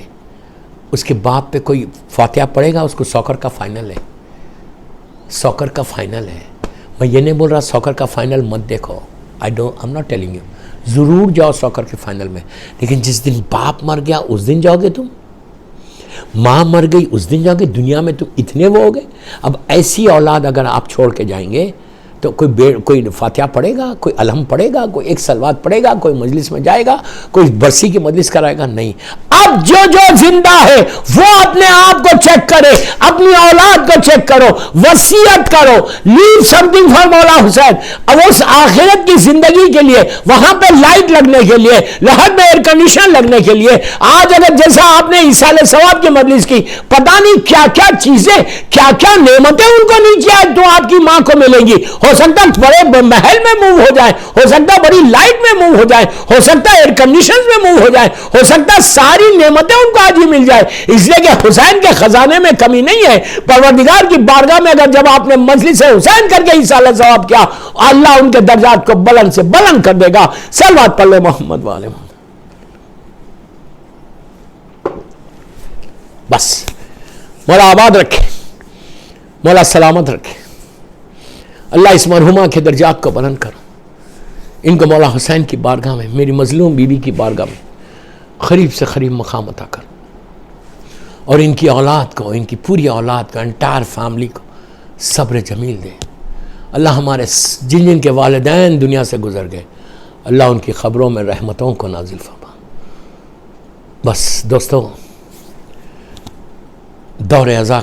Speaker 3: اس کے باپ پہ کوئی فاتحہ پڑھے گا, اس کو سوکر کا فائنل ہے, سوکر کا فائنل ہے. میں یہ نہیں بول رہا سوکر کا فائنل مت دیکھو, I'm not telling you, ضرور جاؤ سوکر کے فائنل میں, لیکن جس دن باپ مر گیا اس دن جاؤ گے تم, ماں مر گئی اس دن جاؤ گے. دنیا میں تم اتنے وہ ہو گئے. اب ایسی اولاد اگر آپ چھوڑ کے جائیں گے تو کوئی فاتحہ پڑھے گا، کوئی الحم پڑھے گا، کوئی ایک صلوات پڑھے گا، کوئی مجلس میں جائے گا، کوئی برسی کی مجلس کرائے گا؟ نہیں۔ اب جو زندہ ہے وہ اپنے آپ کو چیک کرے، اپنی اولاد کو چیک کرو، وصیت کرو، لیو سم تھنگ فار مولا حسین۔ اب اس آخرت کی زندگی کے لیے، وہاں پہ لائٹ لگنے کے لیے، لہر میں ایئر کنڈیشن لگنے کے لیے، آج اگر جیسا آپ نے ایصال ثواب کی مجلس کی، پتہ نہیں کیا کیا چیزیں، کیا کیا نعمتیں ان کو نیچے آج تو آپ کی ماں کو ملیں گی۔ ہو سکتا بڑے محل میں موو ہو جائے، ہو سکتا بڑی لائٹ میں موو ہو جائے، ہو سکتا ایئر کنڈیشن میں موو ہو جائے، ہو سکتا ساری نعمتیں ان کو آج ہی مل جائے، اس لیے کہ حسین کے خزانے میں کمی نہیں ہے۔ پروردگار کی بارگاہ میں اگر جب آپ نے مجلس حسین کر کے ایصال ثواب کیا، اللہ ان کے درجات کو بلند سے بلند کر دے گا۔ صلوات پڑھ لے محمد والے محمد۔ بس مولا آباد رکھے، مولا سلامت رکھے، اللہ اس مرحومہ کے درجات کو بلند کرو، ان کو مولا حسین کی بارگاہ میں، میری مظلوم بیوی کی بارگاہ میں قریب سے قریب مقام عطا کر، اور ان کی اولاد کو، ان کی پوری اولاد کو، انٹائر فیملی کو صبر جمیل دے۔ اللہ ہمارے جن کے والدین دنیا سے گزر گئے، اللہ ان کی خبروں میں رحمتوں کو نازل فرما۔ بس دوستو، دور عزا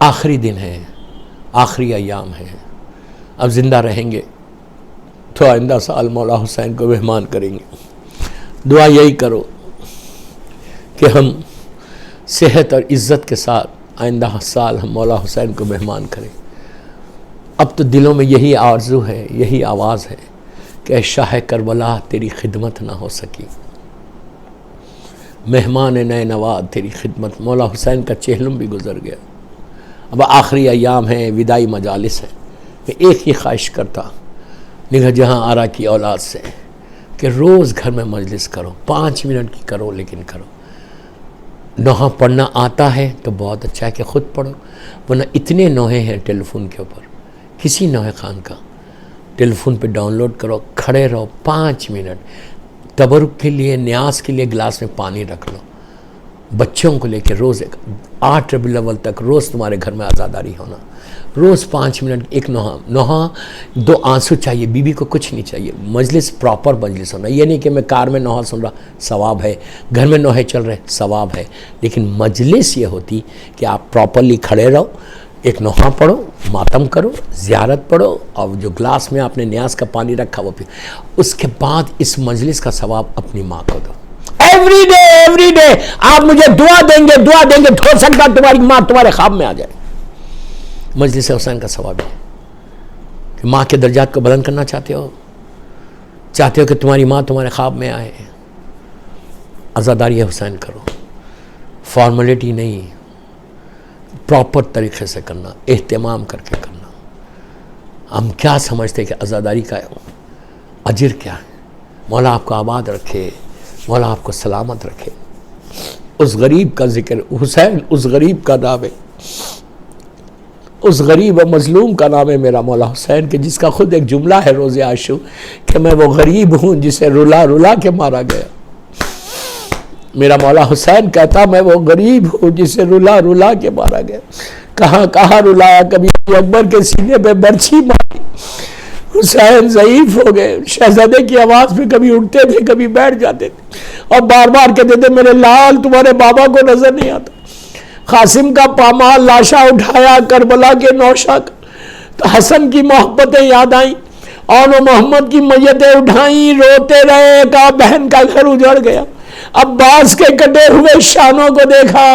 Speaker 3: آخری دن ہے، آخری ایام ہے، اب زندہ رہیں گے تو آئندہ سال مولا حسین کو مہمان کریں گے۔ دعا یہی کرو کہ ہم صحت اور عزت کے ساتھ آئندہ سال ہم مولا حسین کو مہمان کریں۔ اب تو دلوں میں یہی آرزو ہے، یہی آواز ہے کہ اے شاہ کربلا تیری خدمت نہ ہو سکی، مہمان نئے نواد تیری خدمت۔ مولا حسین کا چہلم بھی گزر گیا، اب آخری ایام ہیں، وداعی مجالس ہیں۔ میں ایک ہی خواہش کرتا نگاہ جہاں آرا کی اولاد سے کہ روز گھر میں مجلس کرو، 5 منٹ کی کرو لیکن کرو۔ نوحہ پڑھنا آتا ہے تو بہت اچھا ہے کہ خود پڑھو، ورنہ اتنے نوحے ہیں ٹیلی فون کے اوپر، کسی نوحہ خان کا ٹیلی فون پہ ڈاؤن لوڈ کرو، کھڑے رہو 5 منٹ، تبرک کے لیے، نیاز کے لیے گلاس میں پانی رکھ لو، بچوں کو لے کے روز 8 ربیع الاول تک روز تمہارے گھر میں عزاداری ہونا، روز 5 منٹ ایک نوحہ 2 آنسو چاہیے، بیوی کو کچھ نہیں چاہیے، مجلس پراپر مجلس ہونا۔ یہ نہیں کہ میں کار میں نوحہ سن رہا، ثواب ہے، گھر میں نوحے چل رہے، ثواب ہے، لیکن مجلس یہ ہوتی کہ آپ پراپرلی کھڑے رہو، ایک نوحہ پڑھو، ماتم کرو، زیارت پڑھو، اور جو گلاس میں آپ نے نیاز کا پانی رکھا وہ پی، اس کے بعد اس مجلس کا ثواب اپنی ماں کو دو۔ ایوری ڈے آپ مجھے دعا دیں گے، ہو سکتا تمہاری ماں تمہارے خواب میں آ جائے۔ مجلس حسین کا ثواب ہے کہ ماں کے درجات کو بلند کرنا چاہتے ہو کہ تمہاری ماں تمہارے خواب میں آئے، عزاداری حسین کرو، فارمیلٹی نہیں، پراپر طریقے سے کرنا، اہتمام کر کے کرنا۔ ہم کیا سمجھتے کہ عزاداری کا اجر کیا ہے؟ مولا آپ کو آباد رکھے، مولا آپ کو سلامت رکھے۔ اس غریب کا ذکر، حسین اس غریب کا نام ہے، اس غریب و مظلوم کا نام ہے میرا مولا حسین، کہ جس کا خود ایک جملہ ہے روز عاشور کہ میں وہ غریب ہوں جسے رلا رلا کے مارا گیا۔ میرا مولا حسین کہتا میں وہ غریب ہوں جسے رلا رلا کے مارا گیا۔ کہاں کہاں رلایا، کبھی اکبر کے سینے پہ برچھی ماری، حسین ضعیف ہو گئے، شہزادے کی آواز پہ کبھی اٹھتے تھے کبھی بیٹھ جاتے تھے، اور بار بار کہتے تھے میرے لال تمہارے بابا کو نظر نہیں آتا۔ قاسم کا پامال لاشا اٹھایا کربلا کے نوشہ کا، تو حسن کی محبتیں یاد آئیں، اور محمد کی میتیں اٹھائیں، روتے رہے، کہا بہن کا گھر اجڑ گیا۔ عباس کے کٹے ہوئے شانوں کو دیکھا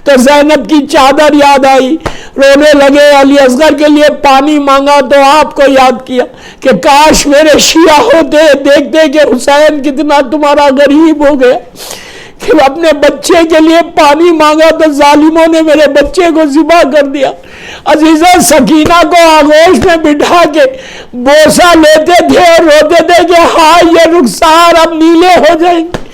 Speaker 3: تو زینب کی چادر یاد آئی، رونے لگے، علی اصغر کے لیے پانی مانگا تو آپ کو یاد کیا کہ کاش میرے شیعہ ہوتے، دیکھتے کہ حسین کتنا تمہارا غریب ہو گیا، کہ اپنے بچے کے لیے پانی مانگا تو ظالموں نے میرے بچے کو ذبح کر دیا۔ عزیزہ سکینہ کو آغوش میں بٹھا کے بوسہ لیتے تھے اور روتے تھے کہ ہاں یہ رخسار اب نیلے ہو جائیں گے،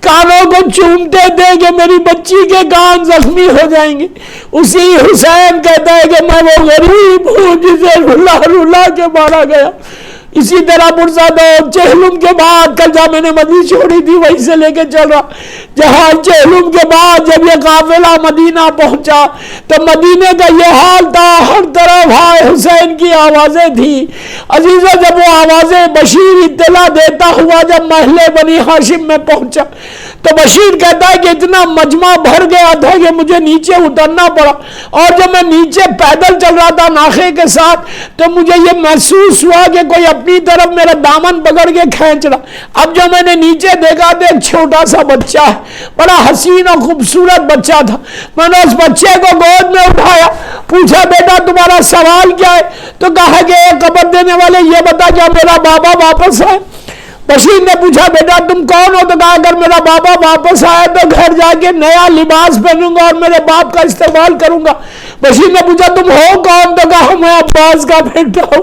Speaker 3: کانوں کو چومتے تھے کہ میری بچی کے کان زخمی ہو جائیں گے۔ اسی حسین کہتا ہے کہ میں وہ غریب ہوں جسے رلا رلا کے مارا گیا۔
Speaker 4: اسی طرح پرزادہ چہلم کے بعد کل جہاں میں نے مدینہ چھوڑی تھی وہیں سے لے کے چل رہا، جہاں چہلم کے بعد جب یہ قافلہ مدینہ پہنچا تو مدینے کا یہ حال تھا، ہر طرف ہائے حسین کی آوازیں تھی۔ عزیزوں جب وہ آوازیں بشیر اطلاع دیتا ہوا جب محلے بنی ہاشم میں پہنچا تو بشیر کہتا ہے کہ اتنا مجمع بھر گیا تھا کہ مجھے نیچے اترنا پڑا، اور جب میں نیچے پیدل چل رہا تھا ناخے کے ساتھ تو مجھے یہ محسوس ہوا کہ کوئی اپنی طرف میرا دامن پکڑ کے کھینچ رہا۔ اب جب میں نے نیچے دیکھا تو ایک چھوٹا سا بچہ ہے، بڑا حسین اور خوبصورت بچہ تھا۔ میں نے اس بچے کو گود میں اٹھایا، پوچھا بیٹا تمہارا سوال کیا ہے؟ تو کہا کہ قبر دینے والے یہ بتا کیا میرا بابا واپس آئے؟ بشیر نے پوچھا بیٹا تم کون ہو؟ تو کہا اگر میرا بابا واپس آیا تو گھر جا کے نیا لباس پہنوں گا اور میرے باپ کا استقبال کروں گا۔ بشیر نے پوچھا تم ہو کون؟ تو کہا میں عباس کا بیٹا ہوں۔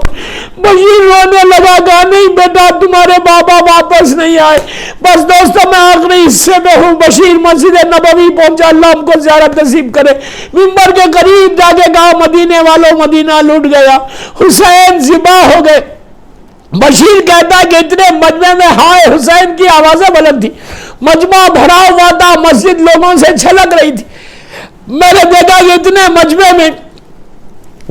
Speaker 4: بشیر رونے لگا، کہا نہیں بیٹا تمہارے بابا واپس نہیں آئے۔ بس دوستوں میں آخری حصے میں ہوں۔ بشیر مسجد نبوی پہنچا، اللہ ہم کو زیارت نصیب کرے۔ ممبر کے قریب جا کے کہا مدینے والوں مدینہ لوٹ گیا، حسین ذبح ہو گئے۔ بشیر کہتا ہے کہ اتنے مجمع میں ہائے حسین کی آوازیں بلند تھی، مجمع بھرا ہوا تھا، مسجد لوگوں سے چھلک رہی تھی۔ میں نے دیکھا کہ اتنے مجمع میں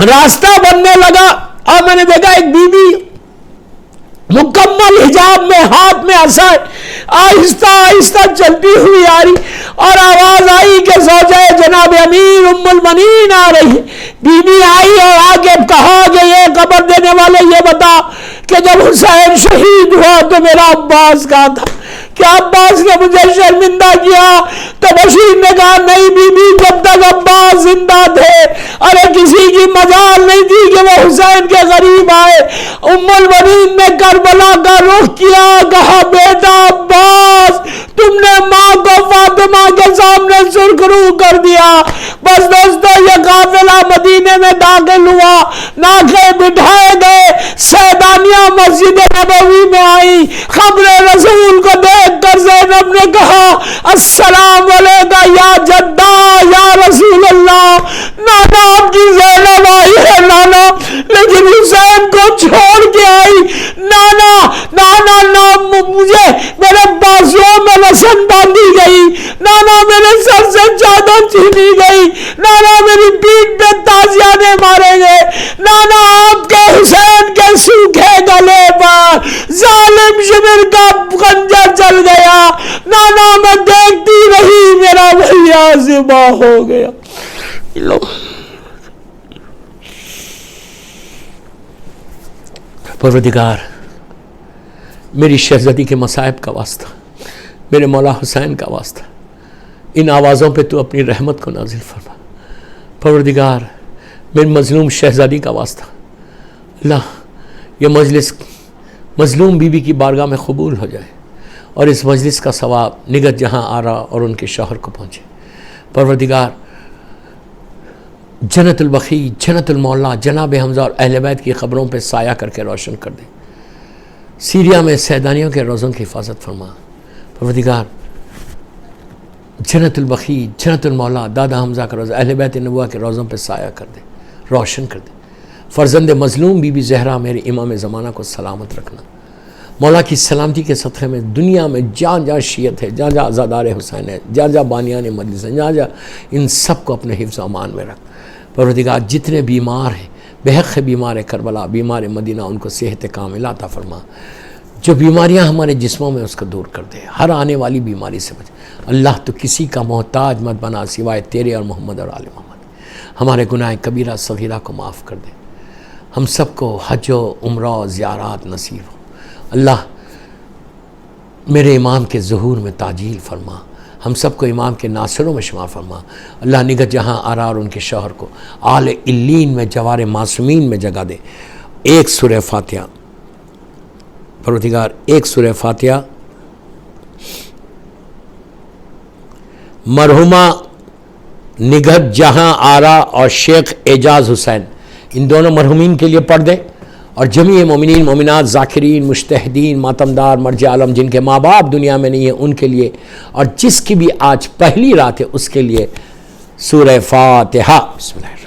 Speaker 4: راستہ بننے لگا اور میں نے دیکھا ایک بی بی مکمل حجاب میں، ہاتھ میں عصا، آہستہ آہستہ چلتی ہوئی آ رہی، اور آواز آئی کہ زوجہ جناب امیر ام المنین آ رہی۔ بی بی آئی اور آگے کہا کہ یہ قبر دینے والے یہ بتا کہ جب حسین شہید ہوا تو میرا عباس کہاں تھا؟ کیا عباس نے مجھے شرمندہ کیا؟ تو بشیر نے کہا نہیں بی بی جب تک عباس زندہ تھے ارے کسی کی مجال نہیں تھی کہ وہ حسین کے قریب آئے۔ ام المنین نے کربلا کا رخ کیا، کہا بیٹا عباس تم نے ماں کو فاطمہ کے سامنے سرخرو کر دیا۔ بس دوستو یہ قافلہ مدینے میں داخل ہوا، ناکے بٹھائے گئے، سیدانیاں مسجد نبوی میں آئی۔ خبر رسول کو دیکھ کر زینب نے کہا السلام علیکہ یا جدہ یا رسول اللہ۔ نانا آپ کی زینب آئی ہے نانا، لیکن حسین کو چھوڑ کے آئی۔ نانا نانا مجھے میرے بازوؤں میں لسن باندھی گئی، نانا میرے سر سے چادر چھینی گئی، نانا میری پیٹھ پہ تازیانے مارے گئے، نانا آپ کے حسین کے سوکھے گلے پر ظالم شمر کا خنجر چل گیا، نانا میں دیکھتی رہی میرا بھیا ذبح ہو گیا۔
Speaker 3: پروردگار میری شہزادی کے مصائب کا واسطہ، میرے مولا حسین کا واسطہ، ان آوازوں پہ تو اپنی رحمت کو نازل فرما۔ پروردگار میری مظلوم شہزادی کا واسطہ، اللہ یہ مجلس مظلوم بی بی کی بارگاہ میں قبول ہو جائے اور اس مجلس کا ثواب نگت جہاں آرا اور ان کے شوہر کو پہنچے۔ پروردگار جنت البقیع، جنت المولا، جناب حمزہ اور اہل بیت کی قبروں پہ سایہ کر کے روشن کر دے۔ سیریا میں سیدانیوں کے روزوں کی حفاظت فرما۔ پروردگار جنت البقیع، جنت المولا، دادا حمزہ کا روزہ، اہل بیت نبوہ کے روزوں پہ سایہ کر دے، روشن کر دے۔ فرزند مظلوم بی بی زہرا میرے امام زمانہ کو سلامت رکھنا۔ مولا کی سلامتی کے صدقے میں دنیا میں جہاں جہاں شیعت ہے، جہاں جہاں عزادار حسین ہے، جہاں جہاں بانیان مجلس ہیں، جہاں جہاں ان سب کو اپنے حفظ و امان میں رکھ۔ پروردگار جتنے بیمار ہیں، بے حق بیمار کربلا، بیمار مدینہ، ان کو صحت کاملہ عطا فرما۔ جو بیماریاں ہمارے جسموں میں اس کو دور کر دے، ہر آنے والی بیماری سے بچ۔ اللہ تو کسی کا محتاج مت بنا سوائے تیرے اور محمد اور آل محمد۔ ہمارے گناہ کبیرہ صغیرہ کو معاف کر دے۔ ہم سب کو حج و عمرہ و زیارات نصیب ہو۔ اللہ میرے امام کے ظہور میں تعجیل فرما، ہم سب کو امام کے ناصروں میں شمار فرما۔ اللہ نگت جہاں آرا اور ان کے شوہر کو آل علین میں جوار معصومین میں جگہ دے۔ ایک سورہ فاتحہ پروردگار، ایک سورہ فاتحہ مرحومہ نگہت جہاں آرا اور شیخ اعجاز حسین، ان دونوں مرحومین کے لیے پڑھ دیں، اور جمیع مومنین مومنات ذاکرین مجتہدین ماتمدار مرجع عالم جن کے ماں باپ دنیا میں نہیں ہیں ان کے لیے، اور جس کی بھی آج پہلی رات ہے اس کے لیے سورہ فاتحہ۔ بسم اللہ۔